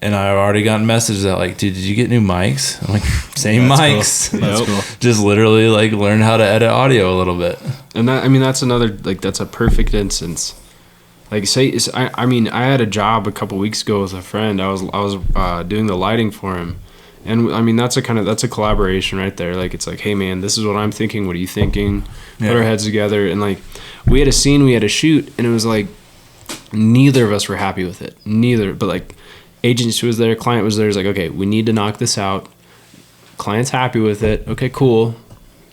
and I've already gotten messages that like, dude, did you get new mics? I'm like, same That's mics. cool. That's cool. Just literally like learn how to edit audio a little bit. And that's another, like, that's a perfect instance. Like, I had a job a couple weeks ago with a friend. I was doing the lighting for him. And I mean, that's a collaboration right there. Like, it's like, hey man, this is what I'm thinking. What are you thinking? Yeah. Put our heads together. And like, we had a scene we had to shoot, and it was like, neither of us were happy with it. Neither. But like, agent was there, client was there. It's like, okay, we need to knock this out. Client's happy with it. Okay, cool.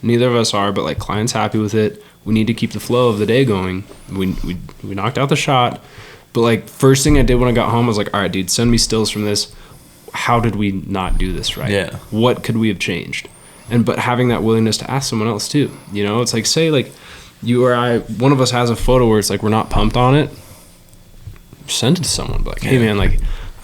Neither of us are, but like, client's happy with it. We need to keep the flow of the day going. We knocked out the shot. But like, first thing I did when I got home, I was like, all right, dude, send me stills from this. How did we not do this right? Yeah. What could we have changed? But having that willingness to ask someone else too. You know, it's like, say like you or I, one of us has a photo where it's like we're not pumped on it. Send it to someone. Be like, hey man, like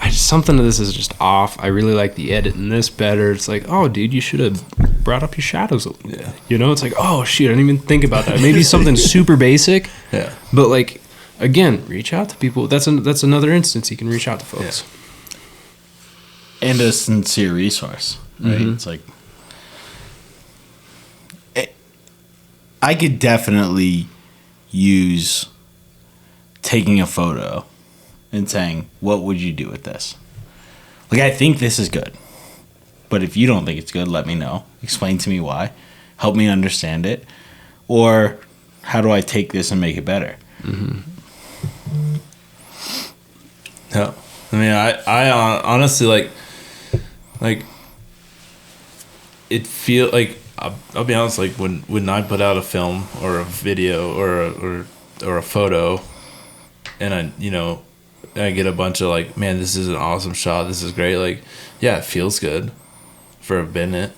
something of this is just off. I really like the edit in this better. It's like, oh dude, you should have brought up your shadows a little bit. You know, it's like, oh shoot, I didn't even think about that. Maybe something super basic. Yeah. But like, again, reach out to people. That's another instance. You can reach out to folks. Yeah. And a sincere resource, right? Mm-hmm. It's like, I could definitely use taking a photo and saying, what would you do with this? Like, I think this is good, but if you don't think it's good, let me know. Explain to me why. Help me understand it. Or how do I take this and make it better? Mm-hmm. No, I mean, I honestly like it feel like I'll be honest, like when I put out a film or a video or a photo, and I get a bunch of like, man, this is an awesome shot, this is great, like, yeah, it feels good for a minute.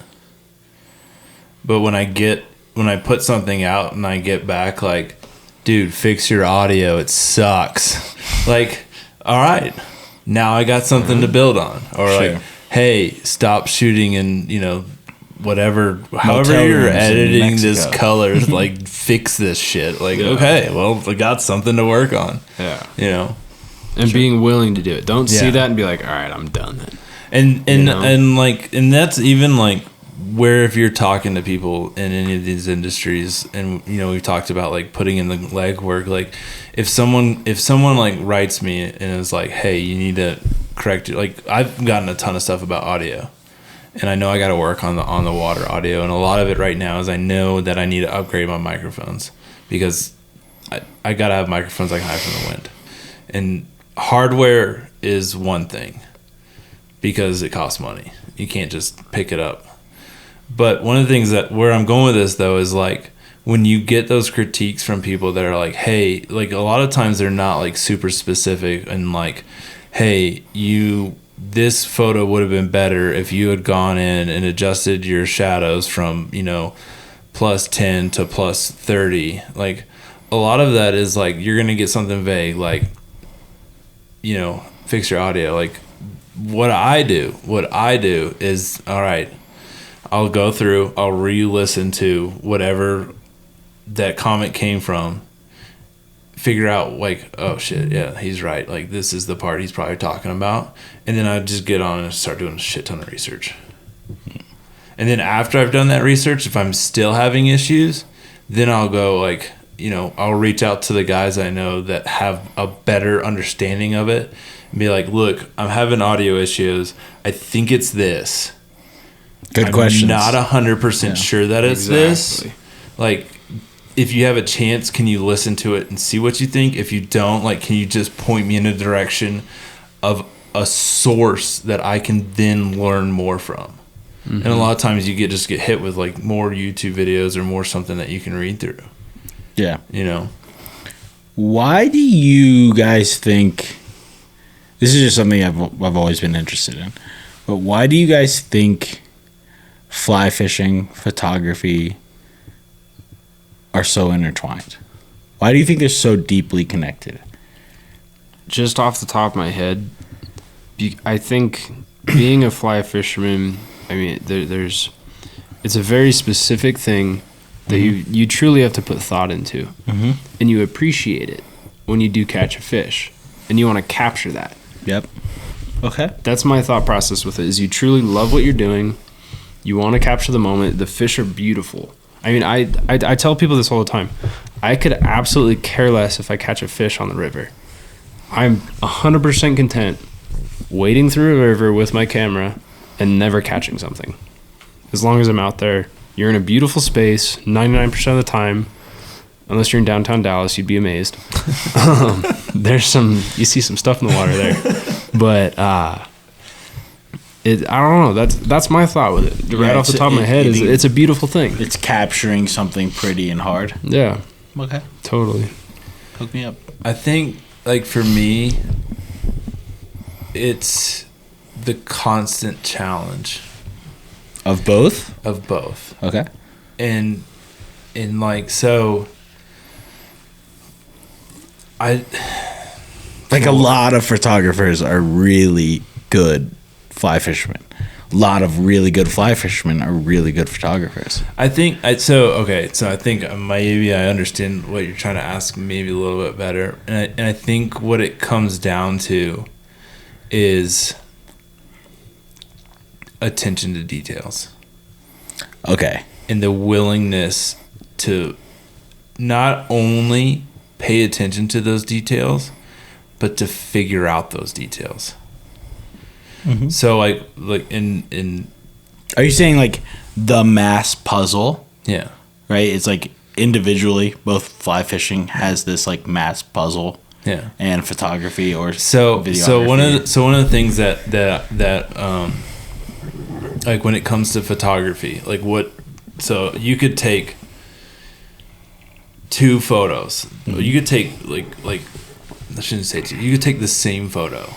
But when I put something out and I get back like, dude, fix your audio, it sucks. Like, all right, now I got something to build on. Or sure. Like, hey, stop shooting in, however Motel you're rooms in editing this Mexico. color, like fix this shit. Like, Yeah. okay, well, I got something to work on. Yeah. And being willing to do it. Don't see Yeah. that and be like, all right, I'm done then. And that's even like where, if you're talking to people in any of these industries, and we've talked about like putting in the legwork, like if someone like writes me and is like, hey, you need to correct it, like I've gotten a ton of stuff about audio, and I know I got to work on the water audio, and a lot of it right now is I know that I need to upgrade my microphones because I gotta have microphones I can hide from the wind, and hardware is one thing because it costs money. You can't just pick it up. But one of the things that where I'm going with this though is like when you get those critiques from people that are like, hey, like a lot of times they're not like super specific and like, hey, this photo would have been better if you had gone in and adjusted your shadows from, plus 10 to plus 30. Like a lot of that is like you're going to get something vague like, fix your audio. Like what I do is, all right, I'll go through, I'll re-listen to whatever that comment came from, figure out like, oh shit, yeah, he's right. Like this is the part he's probably talking about. And then I just get on and start doing a shit ton of research. And then after I've done that research, if I'm still having issues, then I'll go like, I'll reach out to the guys I know that have a better understanding of it and be like, look, I'm having audio issues. I think it's this. Good questions. I'm not 100% sure that it's this. Exactly. Like, if you have a chance, can you listen to it and see what you think? If you don't, like, can you just point me in a direction of a source that I can then learn more from? Mm-hmm. And a lot of times you just get hit with like more YouTube videos or more something that you can read through. Yeah. Why do you guys think, this is just something I've always been interested in, but why do you guys think fly fishing, photography are so intertwined? Why do you think they're so deeply connected? Just off the top of my head, I think being a fly fisherman, I mean, it's a very specific thing that you truly have to put thought into, and you appreciate it when you do catch a fish, and you want to capture that. Yep. Okay. That's my thought process with it. Is you truly love what you're doing, you want to capture the moment. The fish are beautiful. I mean, I tell people this all the time. I could absolutely care less if I catch a fish on the river. I'm 100% content wading through a river with my camera and never catching something. As long as I'm out there, you're in a beautiful space 99% of the time. Unless you're in downtown Dallas, you'd be amazed. You see some stuff in the water there. But I don't know. That's my thought with it. Right off the top of my head, it's a beautiful thing. It's capturing something pretty and hard. Yeah. Okay. Totally. Hook me up. I think, like, for me, it's the constant challenge Of both? of both. Okay. And like, so I Like a lot of photographers are really good fly fishermen. A lot of really good fly fishermen are really good photographers. I think I think maybe I understand what you're trying to ask maybe a little bit better, and I think what it comes down to is attention to details. Okay. And the willingness to not only pay attention to those details, but to figure out those details. Mm-hmm. So like in Are you saying like the mass puzzle? yeah. Right? It's like individually, both fly fishing has this like mass puzzle. Yeah. And photography or So videography. one of the things that like when it comes to photography, like so you could take two photos. Mm-hmm. You could take like I shouldn't say two. You could take the same photo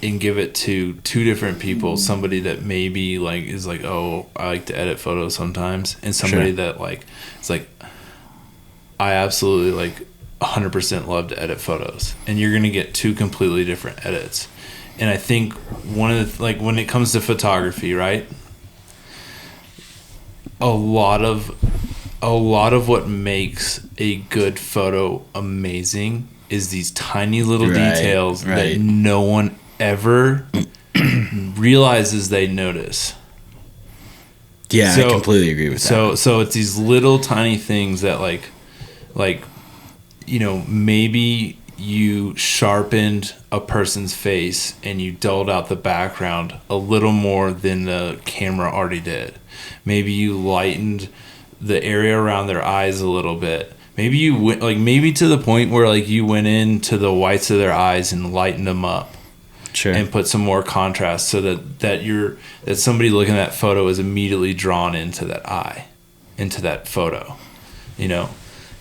and give it to two different people. Somebody that maybe like is like, oh, I like to edit photos sometimes, and somebody that like it's like, I absolutely like 100% love to edit photos, and you're gonna get two completely different edits. And I think one of the, like when it comes to photography, right? A lot of what makes a good photo amazing is these tiny little details that no one ever realizes they notice. Yeah, I completely agree with that. So it's these little tiny things that like you know, maybe you sharpened a person's face and you dulled out the background a little more than the camera already did. Maybe you lightened the area around their eyes a little bit. Maybe you went maybe to the point where like you went into the whites of their eyes and lightened them up. Sure. And put some more contrast so that somebody looking at that photo is immediately drawn into that eye, into that photo, you know.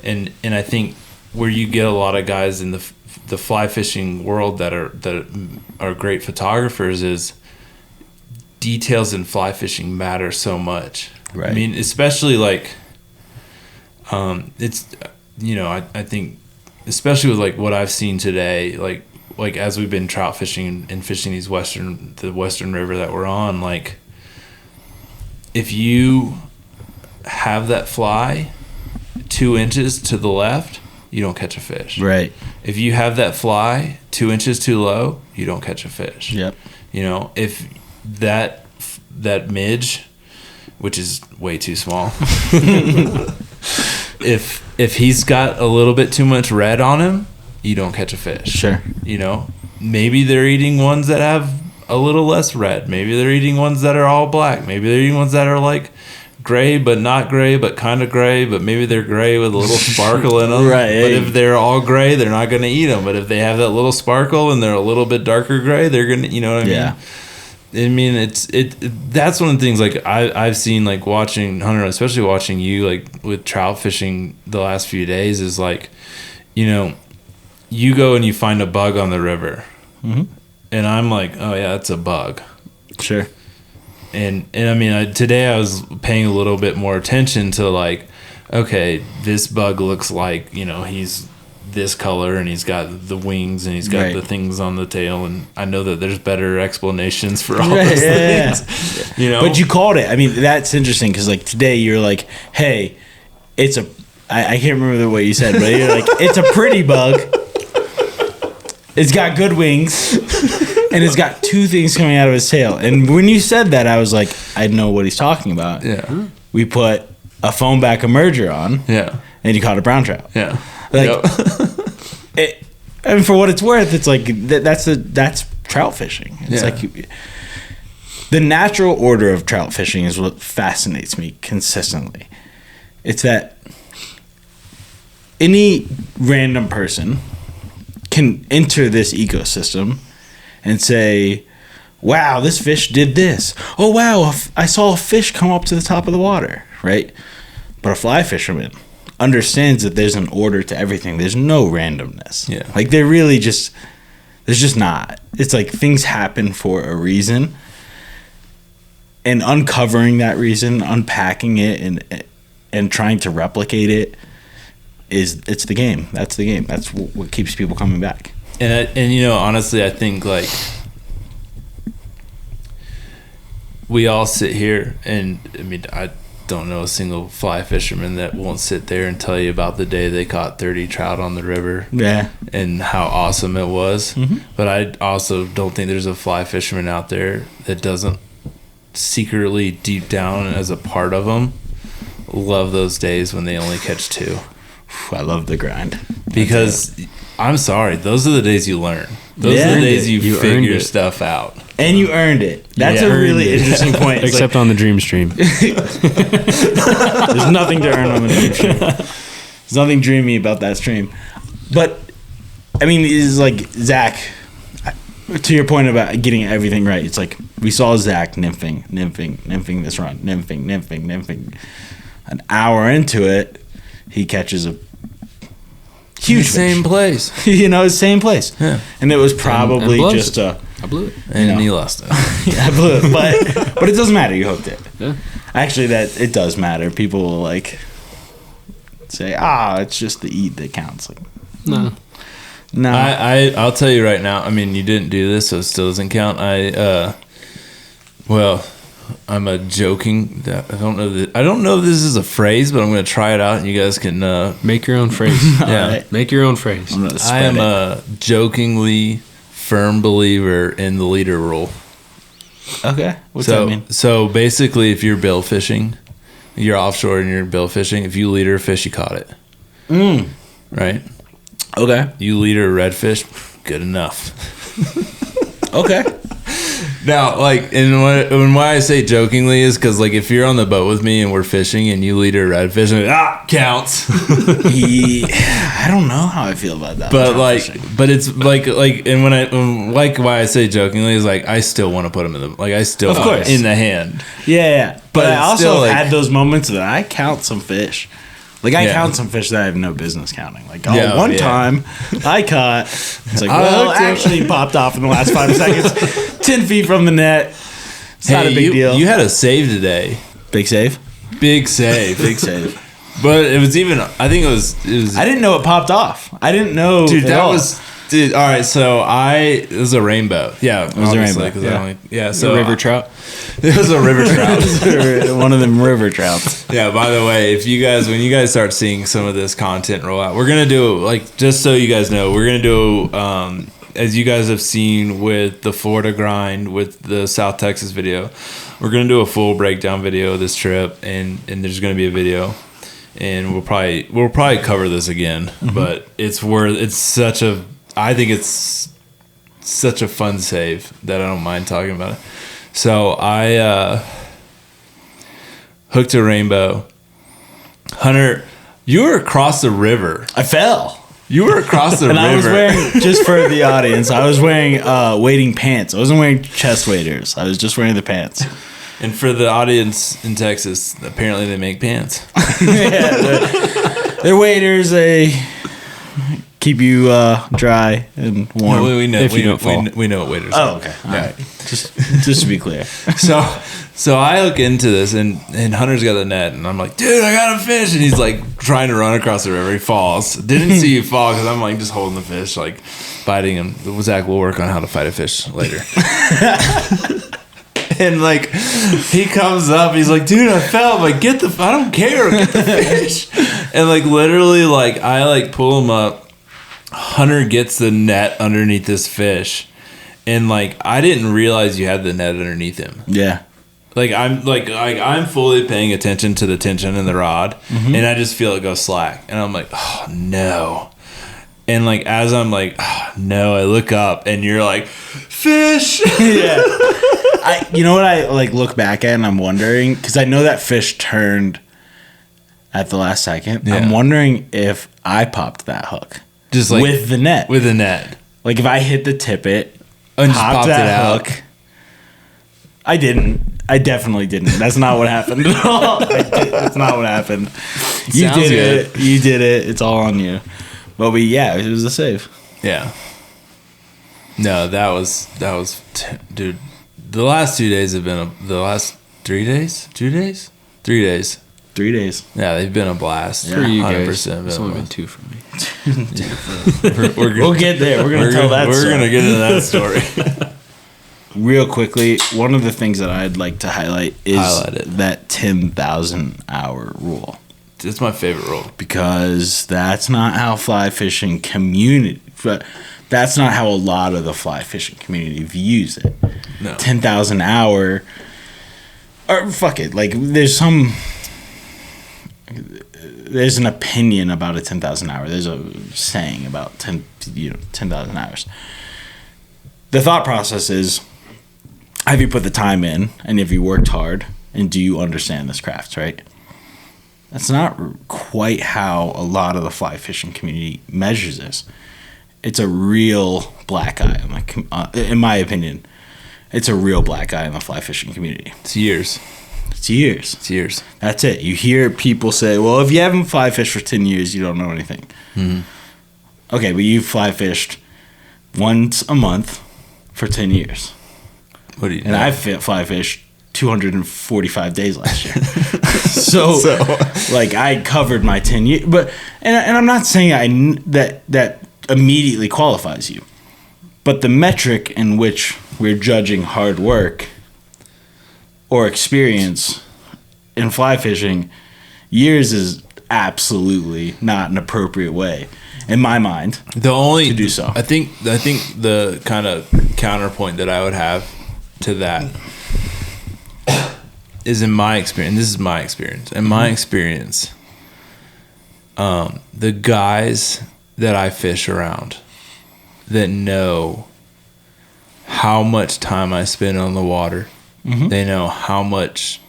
And I think where you get a lot of guys in the fly fishing world that are great photographers is details in fly fishing matter so much. Right. I mean, especially like it's, you know, I think especially with like what I've seen today, like as we've been trout fishing and fishing the western river that we're on, like if you have that fly 2 inches to the left, you don't catch a fish. Right. If you have that fly 2 inches too low, you don't catch a fish. Yep. You know, if that midge, which is way too small, if he's got a little bit too much red on him, you don't catch a fish. Sure. You know, maybe they're eating ones that have a little less red. Maybe they're eating ones that are all black. Maybe they're eating ones that are like gray but not gray but kind of gray, but maybe they're gray with a little sparkle in them. Right. But if they're all gray, they're not going to eat them. But if they have that little sparkle and they're a little bit darker gray, they're going to, you know what I mean? Yeah. I mean, that's one of the things like I've seen like watching Hunter, especially watching you like with trout fishing the last few days is like, you know, you go and you find a bug on the river, and I'm like, oh yeah, that's a bug. Sure. And I mean, today I was paying a little bit more attention to like, okay, this bug looks like, you know, this color and he's got the wings and he's got the things on the tail, and I know that there's better explanations for all those things. You know, but you called it. I mean, that's interesting because like today you're like, hey, it's a. I can't remember the way you said, but you're like, it's a pretty bug. It's got good wings, and it's got two things coming out of his tail. And when you said that, I was like, I know what he's talking about. Yeah, we put a foam back emerger on. Yeah, and you caught a brown trout. Yeah, like, and for what it's worth, it's like that's trout fishing. It's like the natural order of trout fishing is what fascinates me consistently. It's that any random person can enter this ecosystem and say, wow, this fish did this. Oh, wow, I saw a fish come up to the top of the water, right? But a fly fisherman understands that there's an order to everything. There's no randomness. Yeah. Like, there's just not. It's like things happen for a reason. And uncovering that reason, unpacking it, and trying to replicate it, it's the game. That's the game. That's what keeps people coming back. And you know, honestly, I think like we all sit here, and I mean, I don't know a single fly fisherman that won't sit there and tell you about the day they caught 30 trout on the river. Yeah. And how awesome it was. Mm-hmm. But I also don't think there's a fly fisherman out there that doesn't secretly deep down as a part of them love those days when they only catch 2. I love the grind. Because I'm sorry, those are the days you learn. Those are the days you figure stuff out. And you earned it. That's a really interesting point. It's except on the Dream Stream. There's nothing to earn on the Dream Stream. There's nothing dreamy about that stream. But, I mean, it's like Zach, to your point about getting everything right, it's like we saw Zach nymphing this run, nymphing. An hour into it, he catches a huge same place. Same place. Yeah. And it was probably just I blew it. And you lost it. Yeah, I blew it. But it doesn't matter. You hooked it. Yeah. Actually, that it does matter. People will like say, it's just the eat that counts. Like, no. I'll tell you right now. I mean, you didn't do this, so it still doesn't count. I'm a joking. I don't know if this is a phrase, but I'm going to try it out, and you guys can make your own phrase. Yeah, right. Make your own phrase. I am a jokingly firm believer in the leader rule. Okay, what's that mean? So basically, if you're bill fishing, you're offshore and you're bill fishing. If you leader a fish, you caught it. Right. Okay. You leader a redfish, good enough. Okay. Now, like, and why I say jokingly is because, like, if you're on the boat with me and we're fishing and you lead a redfish, and counts. I don't know how I feel about that. But but it's like, and why I say jokingly is like I still want to put them in the I still of course in the hand. Yeah. But I also still, had those moments that I count some fish. Like, I count some fish that I have no business counting. Like, one time I caught, it's like, actually popped off in the last 5 seconds, 10 feet from the net. It's not a big deal. You had a save today. Big save? Big save. Big save. But it was even, I think it was. I didn't know it popped off. I didn't know. Dude, that was. Dude, all right, so it was a rainbow. Yeah, it was a rainbow. So a river trout. It was a river trout. One of them river trouts. Yeah, by the way, when you guys start seeing some of this content roll out, we're going to do, just so you guys know, we're going to do, as you guys have seen with the Florida grind, with the South Texas video, we're going to do a full breakdown video of this trip, and there's going to be a video. And we'll probably cover this again, but I think it's such a fun save that I don't mind talking about it. So I hooked a rainbow. Hunter, you were across the river. I fell. You were across the river. I was wearing, just for the audience, I was wearing wading pants. I wasn't wearing chest waders. I was just wearing the pants. And for the audience in Texas, apparently they make pants. Yeah, they're waders. They keep you dry and warm. No, we know. If you don't fall. We know what waders are. Oh, okay. All right. Just to be clear. So So I look into this, and Hunter's got the net, and I'm like, dude, I got a fish, and he's like trying to run across the river. He falls. Didn't see you fall because I'm like just holding the fish, like fighting him. Zach will work on how to fight a fish later. And like he comes up, he's like, dude, I fell. I'm like, I don't care, get the fish. And like literally, like I like pull him up. Hunter gets the net underneath this fish, and like I didn't realize you had the net underneath him. Yeah. Like I'm fully paying attention to the tension in the rod, and I just feel it go slack, and I'm like, oh no. And like as I'm like, oh, no, I look up, and you're like, fish. Yeah. You know what I like look back at, and I'm wondering, because I know that fish turned at the last second. Yeah. I'm wondering if I popped that hook, just like with the net. With the net, like if I hit the tippet and just popped that it out. hook. I didn't. I definitely didn't. That's not what happened at all. That's not what happened. You did it. You did it. It's all on you. But yeah, it was a save. Yeah. No, that was dude. The last 2 days have been the last 3 days. 2 days. 3 days. 3 days. Yeah, they've been a blast. For you guys. It's only been 2 for me. We'll get there. We're gonna tell that story. We're gonna get into that story. Real quickly, one of the things that I'd like to highlight is that 10,000 hour rule. It's my favorite rule. Because that's not how fly fishing community, that's not how a lot of the fly fishing community views it. No. 10,000 hour, or fuck it, like there's an opinion about a 10,000 hour. There's a saying about 10,000 hours. The thought process is, have you put the time in, and have you worked hard, and do you understand this craft, right? That's not quite how a lot of the fly fishing community measures this. It's a real black eye, in my opinion. It's a real black eye in the fly fishing community. It's years. It's years. It's years. That's it. You hear people say, well, if you haven't fly fished for 10 years, you don't know anything. Mm-hmm. Okay, but you fly fished once a month for 10 years. What do you know? And I fly fished 245 days last year. so like I covered my 10 years, but and I'm not saying that immediately qualifies you, but the metric in which we're judging hard work or experience in fly fishing, years is absolutely not an appropriate way in my mind to do so. I think the kind of counterpoint that I would have to that is, in my experience, this is my experience. In my experience, the guys that I fish around that know how much time I spend on the water, they know how much.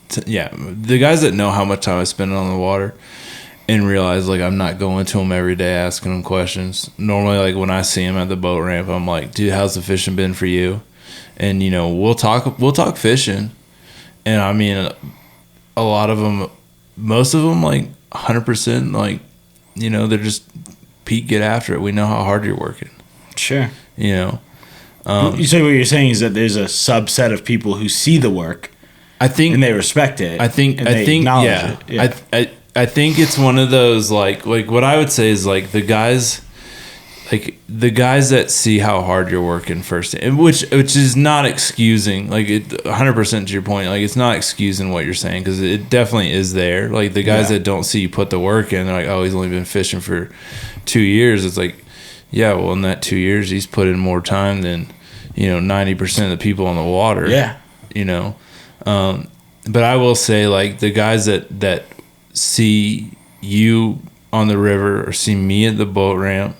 The guys that know how much time I spend on the water and realize like I'm not going to them every day asking them questions. Normally, like when I see them at the boat ramp, I'm like, dude, how's the fishing been for you? And we'll talk fishing, and I mean, a lot of them, most of them, like 100%, like they're just Pete, get after it. We know how hard you're working. Sure. You say what you're saying is that there's a subset of people who see the work, I think, and they respect it. I think acknowledge it. Yeah. I think it's one of those like what I would say is like the guys that see how hard you're working first, and which is not excusing, like 100% to your point, like it's not excusing what you're saying, because it definitely is there. Like the guys that don't see you put the work in, they're like, oh, he's only been fishing for 2 years. It's like, yeah, well, in that 2 years, he's put in more time than 90% of the people on the water. Yeah, but I will say, like the guys that see you on the river or see me at the boat ramp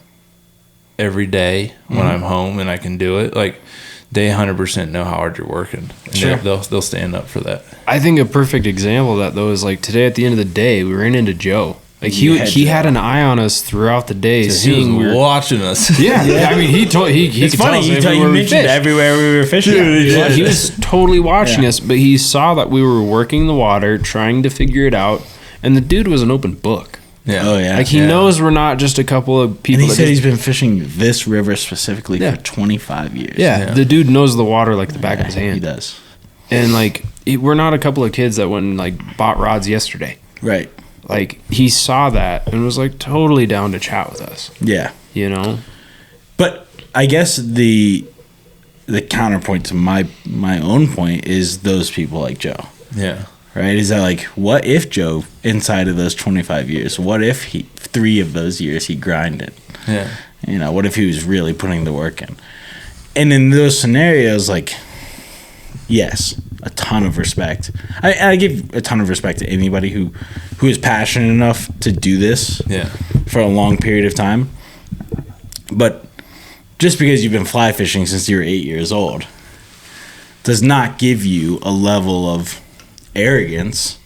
every day when I'm home and I can do it, like they 100% know how hard you're working, and sure. they'll stand up for that. I think a perfect example of that though is like today at the end of the day we ran into Joe. Like he had an eye on us throughout the day, seeing we were watching us. Yeah. I mean, he it's funny. He mentioned everywhere we were fishing. Dude, he was totally watching us, but he saw that we were working the water, trying to figure it out, and the dude was an open book. Yeah. Oh yeah. Like he knows we're not just a couple of people. And he said he's been fishing this river specifically for 25 years. Yeah. The dude knows the water like the back of his hand. He does. And like, we're not a couple of kids that went and like bought rods yesterday. Right. Like, he saw that and was like totally down to chat with us. Yeah. You know? But I guess the counterpoint to my own point is those people like Joe. Yeah. Right? Is that like, what if Joe, inside of those 25 years, what if 3 of those years he grinded? Yeah. You know, what if he was really putting the work in? And in those scenarios, like, yes, a ton of respect. I give a ton of respect to anybody who is passionate enough to do this for a long period of time. But just because you've been fly fishing since you were 8 years old does not give you a level of arrogance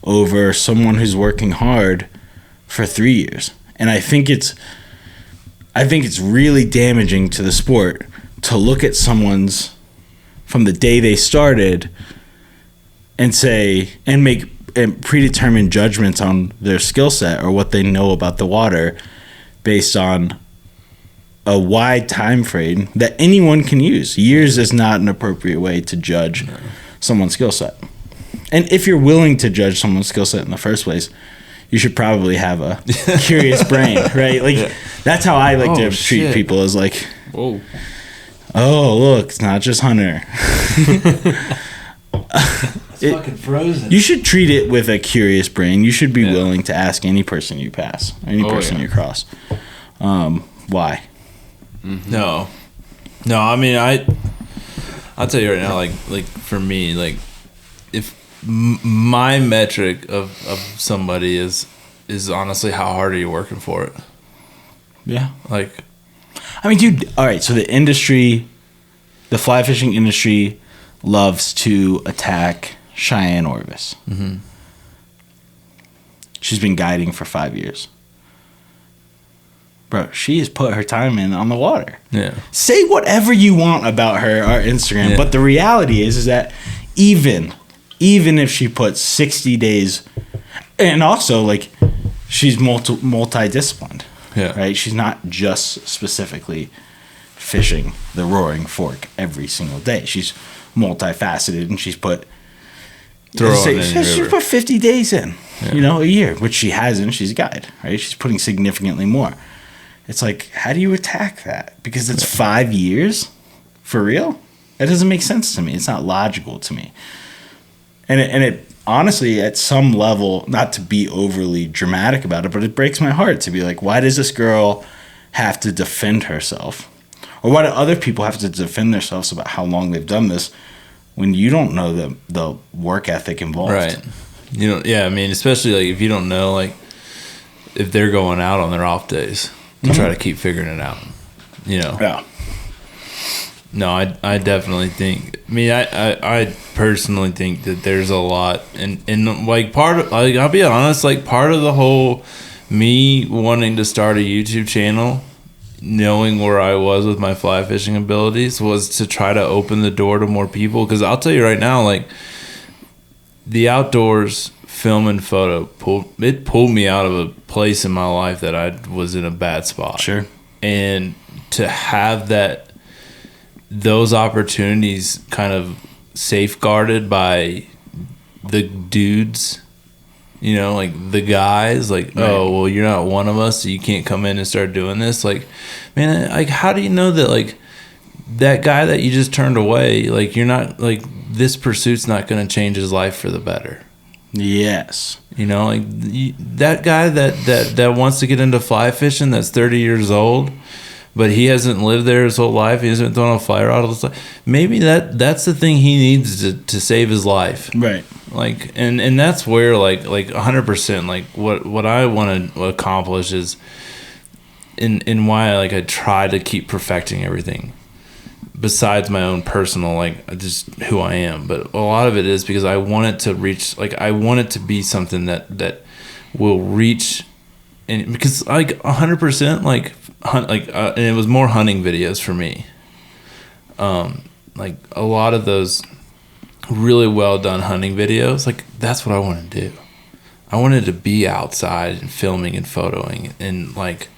over someone who's working hard for 3 years. And I think it's really damaging to the sport to look at someone's from the day they started and say and make predetermined judgments on their skill set or what they know about the water based on a wide time frame that anyone can use. Years is not an appropriate way to judge someone's skill set. And if you're willing to judge someone's skill set in the first place, you should probably have a curious brain, right? Like that's how I like to treat people, as like, whoa. Oh, look, it's not just Hunter. It's fucking frozen. You should treat it with a curious brain. You should be willing to ask any person you pass, any person you cross. Why? Mm-hmm. No. I mean, I'll tell you right now, like for me, like if my metric of somebody is honestly how hard are you working for it? Yeah. Like, I mean, dude, all right, so the fly fishing industry loves to attack Cheyenne Orvis. Mm-hmm. She's been guiding for 5 years. Bro, she has put her time in on the water. Yeah. Say whatever you want about her or Instagram, but the reality is that even if she puts 60 days, and also, like, she's multi-disciplined. Yeah. Right? She's not just specifically fishing the Roaring Fork every single day. She's multifaceted, and she's put 50 days in, a year, which she hasn't. She's a guide, right? She's putting significantly more. It's like, how do you attack that? Because it's 5 years? For real? That doesn't make sense to me. It's not logical to me. And it honestly, at some level, not to be overly dramatic about it, but it breaks my heart to be like, why does this girl have to defend herself? Or why do other people have to defend themselves about how long they've done this when you don't know the work ethic involved? Right. I mean, especially like if you don't know, like if they're going out on their off days to try to keep figuring it out, Yeah. No, I definitely think. I mean, I personally think that there's a lot, and like part of, like, I'll be honest, like part of the whole me wanting to start a YouTube channel, knowing where I was with my fly fishing abilities, was to try to open the door to more people. Because I'll tell you right now, like the outdoors, film and photo pulled me out of a place in my life that I was in a bad spot. Sure. And to have those opportunities kind of safeguarded by the dudes, like the guys, like, right. Oh, well, you're not one of us, so you can't come in and start doing this. Like, man, like, how do you know that, like, that guy that you just turned away, like, you're not, like, this pursuit's not going to change his life for the better? Yes. Like, that guy that wants to get into fly fishing, that's 30 years old, but he hasn't lived there his whole life. He hasn't thrown a fly rod all his life. Maybe that's the thing he needs to save his life. Right. Like, and that's where like 100%, like what I want to accomplish is in why I try to keep perfecting everything besides my own personal, like, just who I am. But a lot of it is because I want it to reach, like, I want it to be something that will reach. And because, like, 100%, like, and it was more hunting videos for me. Like, a lot of those really well done hunting videos, like, that's what I want to do. I wanted to be outside and filming and photoing, and like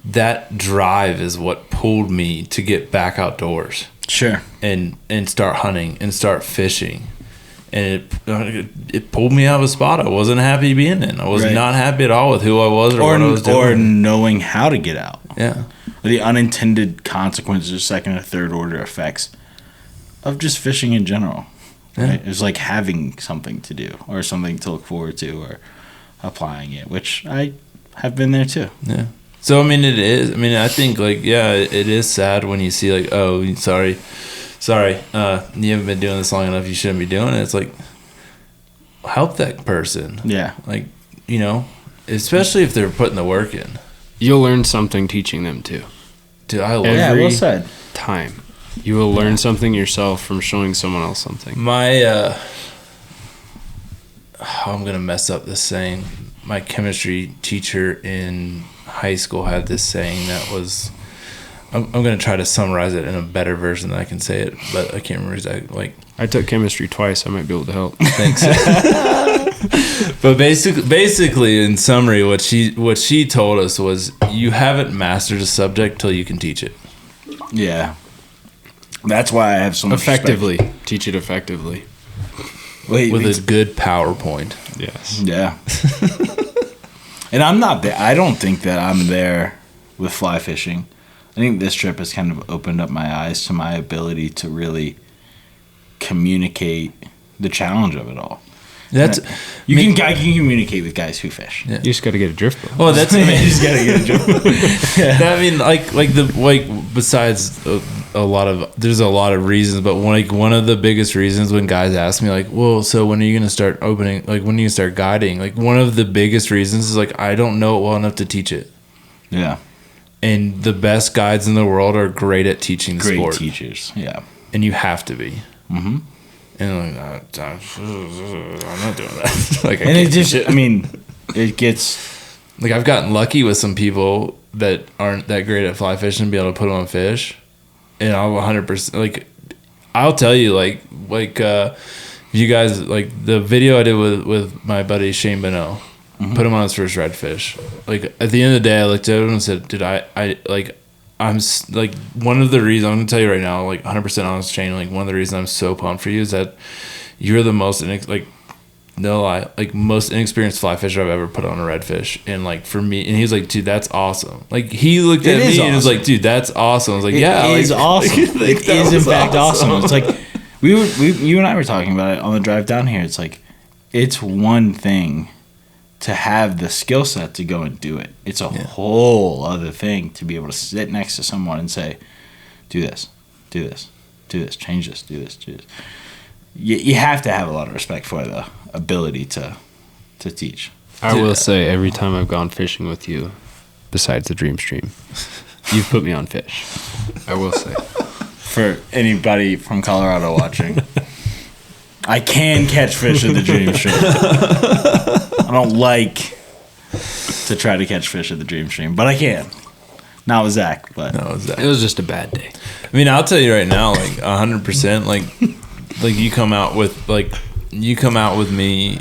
that drive is what pulled me to get back outdoors. Sure. And start hunting and start fishing. and it pulled me out of a spot I wasn't happy being in. I was not happy at all with who I was or what I was doing. Or knowing how to get out. Yeah. The unintended consequences or second or third order effects of just fishing in general. Yeah. Right? It's like having something to do or something to look forward to or applying it, which I have been there too. Yeah. So, I mean, it is. I mean, I think, like, yeah, it is sad when you see, like, oh, sorry, you haven't been doing this long enough, you shouldn't be doing it. It's like, help that person. Yeah. Like, you know, especially if they're putting the work in. You'll learn something teaching them too. Dude, I love Every well said. time. You will learn something yourself from showing someone else something. My, I'm going to mess up this saying. My chemistry teacher in high school had this saying that was, I'm going to try to summarize it in a better version than I can say it, but I can't remember exactly. Like, I took chemistry twice. I might be able to help. Thanks. But basically, in summary, what she told us was, you haven't mastered a subject till you can teach it. Yeah. That's why I have so much Effectively. respect. Teach it effectively. Wait, With a good PowerPoint. Yes. Yeah. And I'm not there. I don't think that I'm there with fly fishing. I think this trip has kind of opened up my eyes to my ability to really communicate the challenge of it all. That's I can communicate with guys who fish. You just got to get a drift boat. well. That's You just gotta get a joke. I mean, besides there's a lot of reasons, but one of the biggest reasons when guys ask me, like, well, so when are you gonna start opening? Like, when are you gonna start guiding? Like, one of the biggest reasons is, like, I don't know it well enough to teach it. Yeah. And the best guides in the world are great at teaching the Great sport. teachers. Yeah. And you have to be. Mm-hmm. And like, I'm not doing that. Like, And it just, I mean, it gets. like, I've gotten lucky with some people that aren't that great at fly fishing, be able to put them on fish, and I'll 100%. Like, I'll tell you, you guys, like, the video I did with my buddy Shane Bonneau, put him on his first redfish. Like, at the end of the day, I looked at him and said, dude, I'm like, one of the reasons, I'm gonna tell you right now, like, 100% honest, Shane, like, one of the reasons I'm so pumped for you is that you're the most most inexperienced fly fisher I've ever put on a redfish. And, like, for me, and he was like, dude, that's awesome. Like, he looked at me and was like, dude, that's awesome. I was like, yeah, it is awesome. It is in fact awesome. It's like you and I were talking about it on the drive down here. It's like, it's one thing to have the skill set to go and do it. It's a whole other thing to be able to sit next to someone and say, do this, do this, do this, change this, do this, do this. You have to have a lot of respect for the ability to teach. I will say, every time I've gone fishing with you, besides the Dream Stream, you've put me on fish. I will say. For anybody from Colorado watching, I can catch fish at the Dream Stream. I don't like to try to catch fish at the Dream Stream, but I can. Not with Zach, but It was just a bad day. I mean, I'll tell you right now, like, 100%, like you come out with me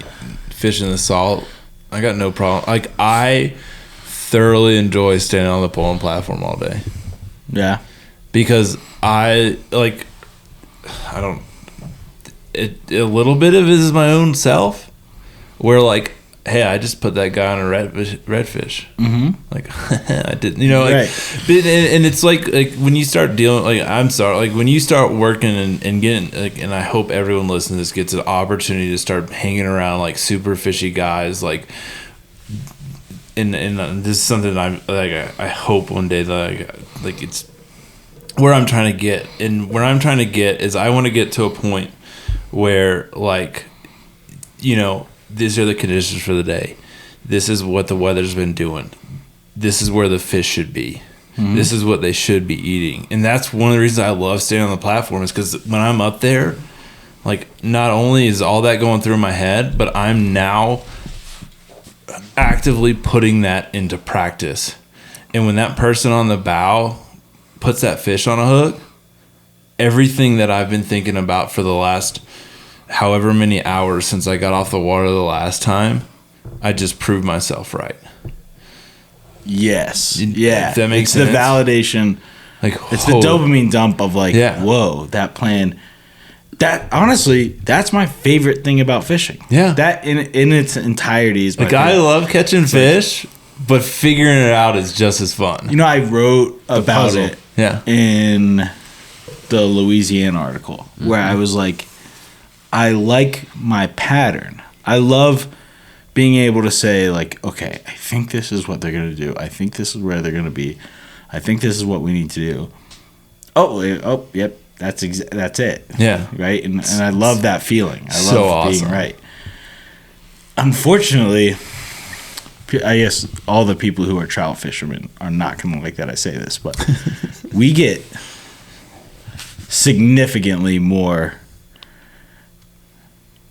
fishing the salt, I got no problem. Like, I thoroughly enjoy standing on the pole and platform all day. yeah. Because a little bit of it is my own self, where, like, hey, I just put that guy on a redfish. Mm-hmm. Like, I didn't, like, Right. and it's like when you start dealing, like, I'm sorry, like, when you start working and getting, like, and I hope everyone listening to this gets an opportunity to start hanging around, like, super fishy guys, like, and this is something I hope one day that like it's where I'm trying to get, and where I'm trying to get is I want to get to a point where, like, these are the conditions for the day. This is what the weather's been doing. This is where the fish should be. Mm-hmm. This is what they should be eating. And that's one of the reasons I love staying on the platform, is because when I'm up there, like, not only is all that going through my head, but I'm now actively putting that into practice. And when that person on the bow puts that fish on a hook, everything that I've been thinking about for the last however many hours since I got off the water the last time, I just proved myself right. Yes. Yeah. If that makes sense. sense. The validation. Like, it's the dopamine dump of, like, yeah. Whoa, that plan That honestly, that's my favorite thing about fishing. Yeah. That in its entirety is my Like, I favorite. love catching fish, but figuring it out is just as fun. You know, I wrote about puzzle. it Yeah. in the Louisiana article where I was like, I like my pattern. I love being able to say, like, okay, I think this is what they're going to do. I think this is where they're going to be. I think this is what we need to do. Oh, yep. That's it. Yeah. Right? And I love that feeling. I So love awesome. being right. Unfortunately, I guess all the people who are trout fishermen are not going to like that I say this, but we get significantly more.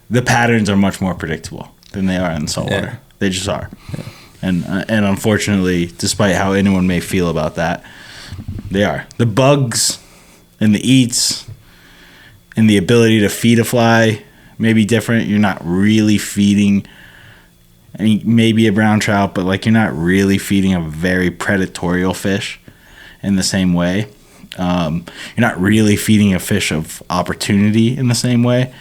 The patterns are much more predictable than they are in the saltwater. Yeah. They just are. Yeah. And unfortunately, despite how anyone may feel about that, they are. The bugs and the eats and the ability to feed a fly may be different. You're not really feeding maybe a brown trout, but like you're not really feeding a very predatorial fish in the same way. You're not really feeding a fish of opportunity in the same way.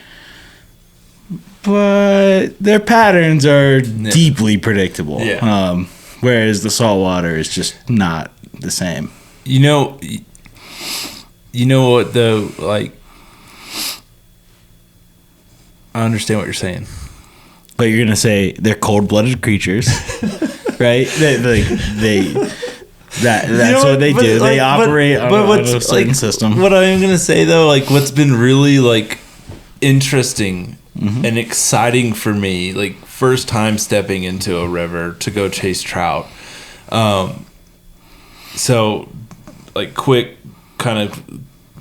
But their patterns are deeply predictable. Yeah. Whereas the saltwater is just not the same. You know what though? Like, I understand what you're saying. But you're gonna say they're cold-blooded creatures, right? That's what they do. They operate on a certain system. What I'm gonna say though, like, what's been really like interesting and exciting for me, like first time stepping into a river to go chase trout. So, like, quick kind of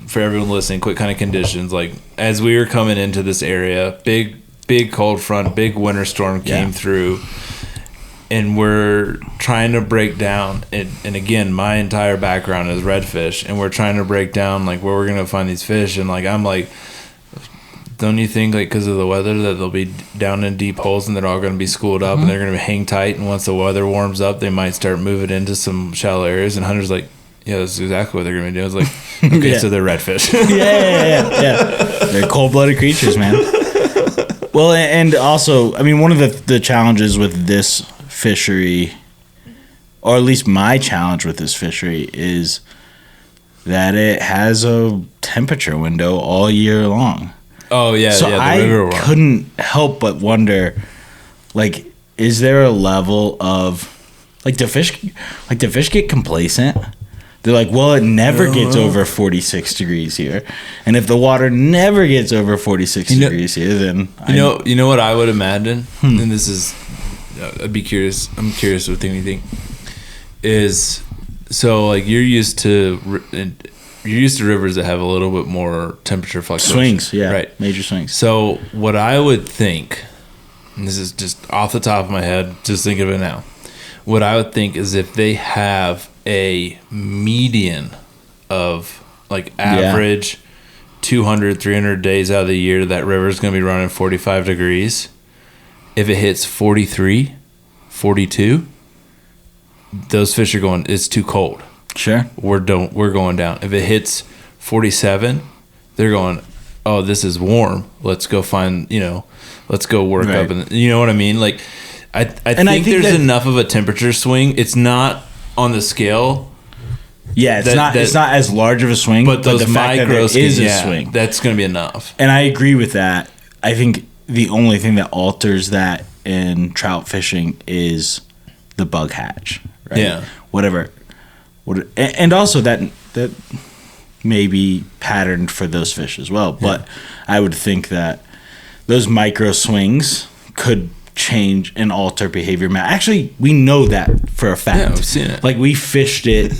for everyone listening, quick kind of conditions. Like, as we were coming into this area, big cold front, big winter storm came through, and we're trying to break down. And again, my entire background is redfish, and we're trying to break down like where we're gonna find these fish. And like, I'm like, don't you think, like, because of the weather, that they'll be down in deep holes and they're all going to be schooled up and they're going to hang tight, and once the weather warms up, they might start moving into some shallow areas? And Hunter's like, yeah, that's exactly what they're going to be doing. I was like, okay, so they're redfish. Yeah. They're cold-blooded creatures, man. Well, and also, I mean, one of the challenges with this fishery, or at least my challenge with this fishery, is that it has a temperature window all year long. Oh, yeah, so the I river one. couldn't help but wonder, like, is there a level of, like, do fish get complacent? They're like, well, it never gets over 46 degrees here, and if the water never gets over 46 degrees here, then you know what I would imagine, and this is, I'd be curious. I'm curious what you think. Is so like you're used to rivers that have a little bit more temperature fluctuation. Swings, yeah, right, major swings. So what I would think, and this is just off the top of my head, just think of it now. What I would think is if they have a median of like average 200, 300 days out of the year, that river is going to be running 45 degrees. If it hits 43, 42, those fish are going, it's too cold. Sure. We're going down. If it hits 47, they're going, oh, this is warm. Let's go find, let's go work up. And you know what I mean? Like, I think there's enough of a temperature swing. It's not on the scale. Yeah, it's not as large of a swing, but those the fact that micro there is a swing, that's going to be enough. And I agree with that. I think the only thing that alters that in trout fishing is the bug hatch. Right? Yeah. Whatever. And also that may be patterned for those fish as well. But I would think that those micro swings could change and alter behavior. Actually, we know that for a fact. Yeah, we've seen it. Like, we fished it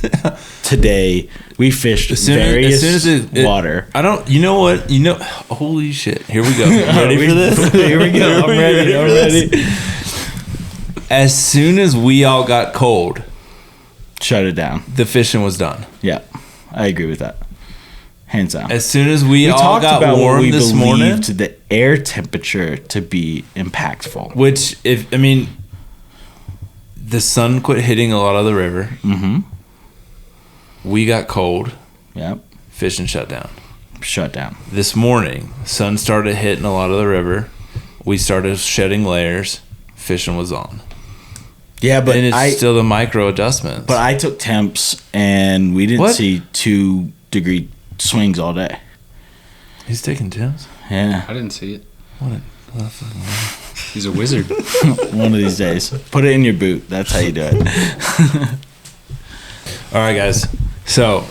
today. We fished various water. I don't. You know what? Holy shit! Here we go. Ready for this? Here we go. I'm ready. As soon as we all got cold, shut it down. The fishing was done. Yeah, I agree with that. Hands down. As soon as we all got warm this morning, the air temperature to be impactful. Which, the sun quit hitting a lot of the river. Mm-hmm. We got cold. Yep. Fishing shut down. shut down. This morning, sun started hitting a lot of the river. We started shedding layers. Fishing was on. Yeah, but and it's still the micro adjustments. But I took temps, and we didn't see 2-degree swings all day. He's taking temps? Yeah. I didn't see it. What? He's a wizard. One of these days. Put it in your boot. That's how you do it. All right, guys. So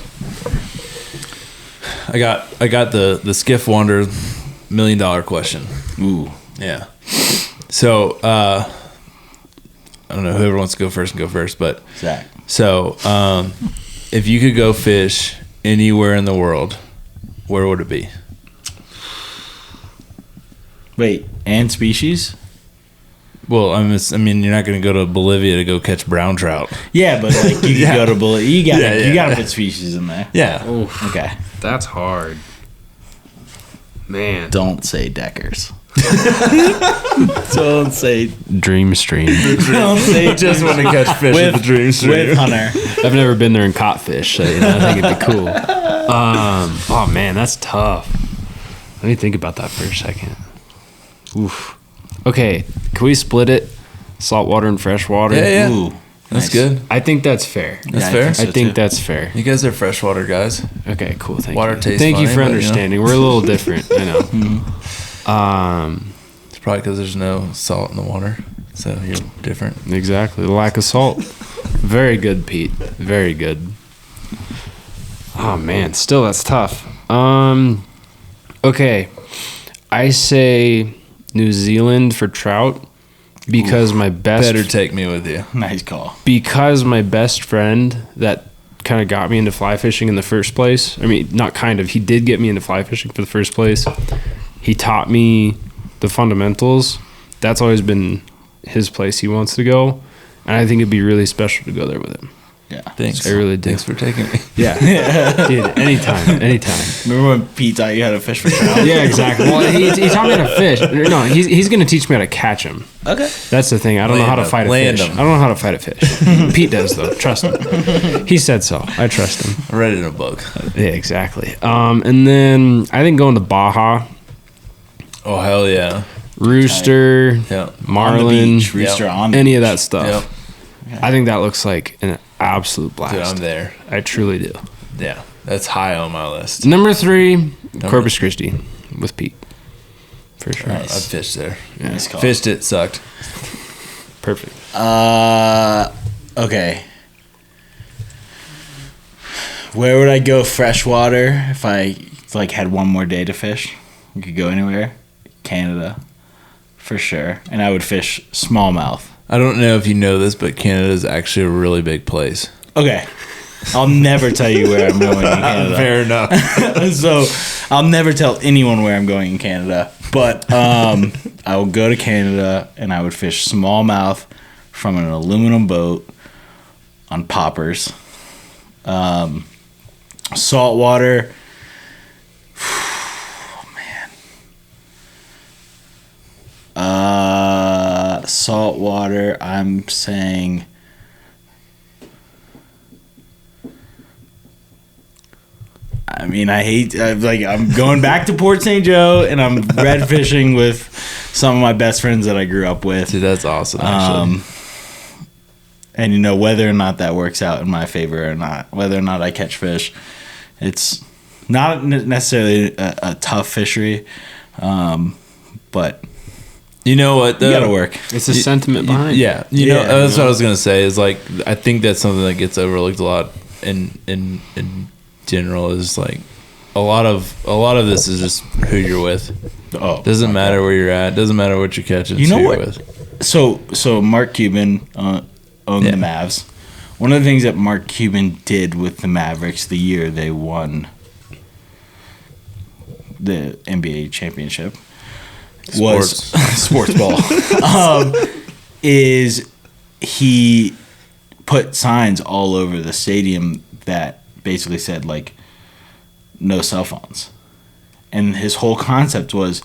I got the Skiff Wonder $1 million question. Ooh. Yeah. So I don't know, whoever wants to go first can go first, but Zach. So if you could go fish anywhere in the world, where would it be? Wait, and species? Well, I mean, you're not going to go to Bolivia to go catch brown trout. Yeah, but like you Yeah. can go to Bolivia. You gotta Yeah. put species in there. Yeah. Oof, Okay. that's hard. Man. Don't say Deckers. Don't say. Dream Stream. Don't say. Just want to catch fish with at the dream stream. with Hunter. I've never been there and caught fish, so I think it'd be cool. Oh man, that's tough. Let me think about that for a second. Oof. Okay, can we split it? Saltwater and freshwater? Yeah. Ooh, That's nice. good. I think that's fair. That's Yeah, fair. so I think too. that's fair. You guys are freshwater guys. Okay, cool. Thank Water you. tastes Thank you funny, for but, you know. understanding. We're a little different. I know. It's probably because there's no salt in the water, so you're different. Exactly. The lack of salt. Very good, Pete. Very good. Oh man, still that's tough. Okay. I say New Zealand for trout because my best Better take me with you. Nice call. because my best friend that kind of got me into fly fishing in the first place. I mean, not kind of. He did get me into fly fishing for the first place. He taught me the fundamentals. That's always been his place he wants to go. And I think it'd be really special to go there with him. Yeah. Thanks. I really do. Thanks for taking me. Yeah. Dude, anytime. Remember when Pete taught you how to fish for trout? Yeah, exactly. Well, he taught me how to fish. No, he's going to teach me how to catch them. Okay. That's the thing. I don't know how to fight a Land fish. 'em. I don't know how to fight a fish. Pete does, though. Trust him. He said so. I trust him. I read it in a book. Yeah, exactly. And then I think going to Baja, Oh, hell yeah. Rooster, Yeah. On the Marlin, beach, rooster Yep. on the any beach. of that stuff. Yep. I think that looks like an absolute blast. Dude, I'm there. I truly do. Yeah. That's high on my list. Number 3, Corpus Christi with Pete. For sure. Nice. I've fished there. Nice call. Fished it, sucked. Perfect. Okay. Where would I go freshwater if I like had one more day to fish? You could go anywhere. Canada, for sure. And I would fish smallmouth. I don't know if you know this, but Canada is actually a really big place. Okay. I'll never tell you where I'm going in Canada. Fair enough. So I'll never tell anyone where I'm going in Canada. But I will go to Canada and I would fish smallmouth from an aluminum boat on poppers. Saltwater. Saltwater, I'm saying I'm going back to Port St. Joe and I'm red fishing with some of my best friends that I grew up with. Dude, that's awesome, actually. And whether or not that works out in my favor or not, whether or not I catch fish, it's not necessarily a tough fishery, but You know what? you gotta work. It's a sentiment behind it. Yeah, that's what I was gonna say. Is like I think that's something that gets overlooked a lot in general. Is like a lot of this is just who you're with. Oh, Doesn't matter where you're at. Doesn't matter what you're catching. You it's know who what? You're with. So Mark Cuban owned Yeah. the Mavs. One of the things that Mark Cuban did with the Mavericks the year they won the NBA championship was sports ball. Is he put signs all over the stadium that basically said like no cell phones, and his whole concept was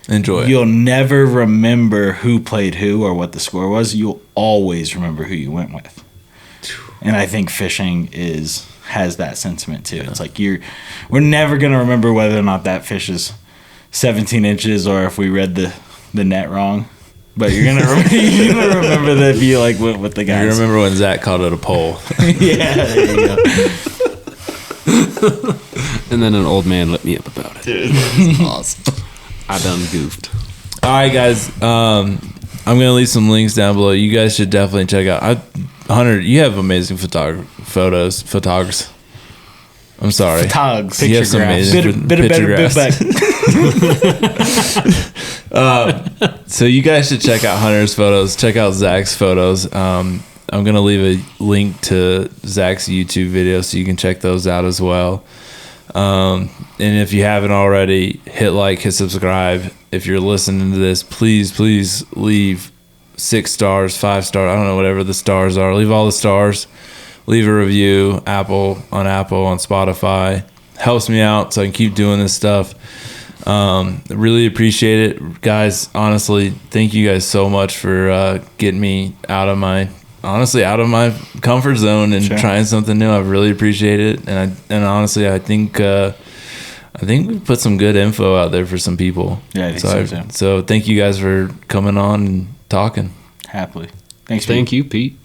Enjoy. you'll never remember who played who or what the score was. You'll always remember who you went with. And I think fishing has that sentiment too. It's like we're never gonna remember whether or not that fish is 17 inches or if we read the net wrong. But you're gonna remember that you like went with the guys. You remember when Zach called it a pole? Yeah, there you go. And then an old man lit me up about it. Dude, that's awesome. I done goofed. All right, guys. I'm gonna leave some links down below. You guys should definitely check out. Hunter, you have amazing photogs. I'm sorry. Photogs. You have some amazing So you guys should check out Hunter's photos. Check out Zach's photos. I'm gonna leave a link to Zach's YouTube video so you can check those out as well. And if you haven't already, hit like, hit subscribe. If you're listening to this, please leave 6 stars, 5 stars. I don't know, whatever the stars are. Leave all the stars. Leave a review. Apple, on Spotify. Helps me out so I can keep doing this stuff. Really appreciate it, guys. Honestly, thank you guys so much for getting me out of my comfort zone and trying something new. I really appreciate it, and honestly, I think we put some good info out there for some people. Yeah, I think so too. So thank you guys for coming on and talking. Happily. Thanks. Thank you, Pete.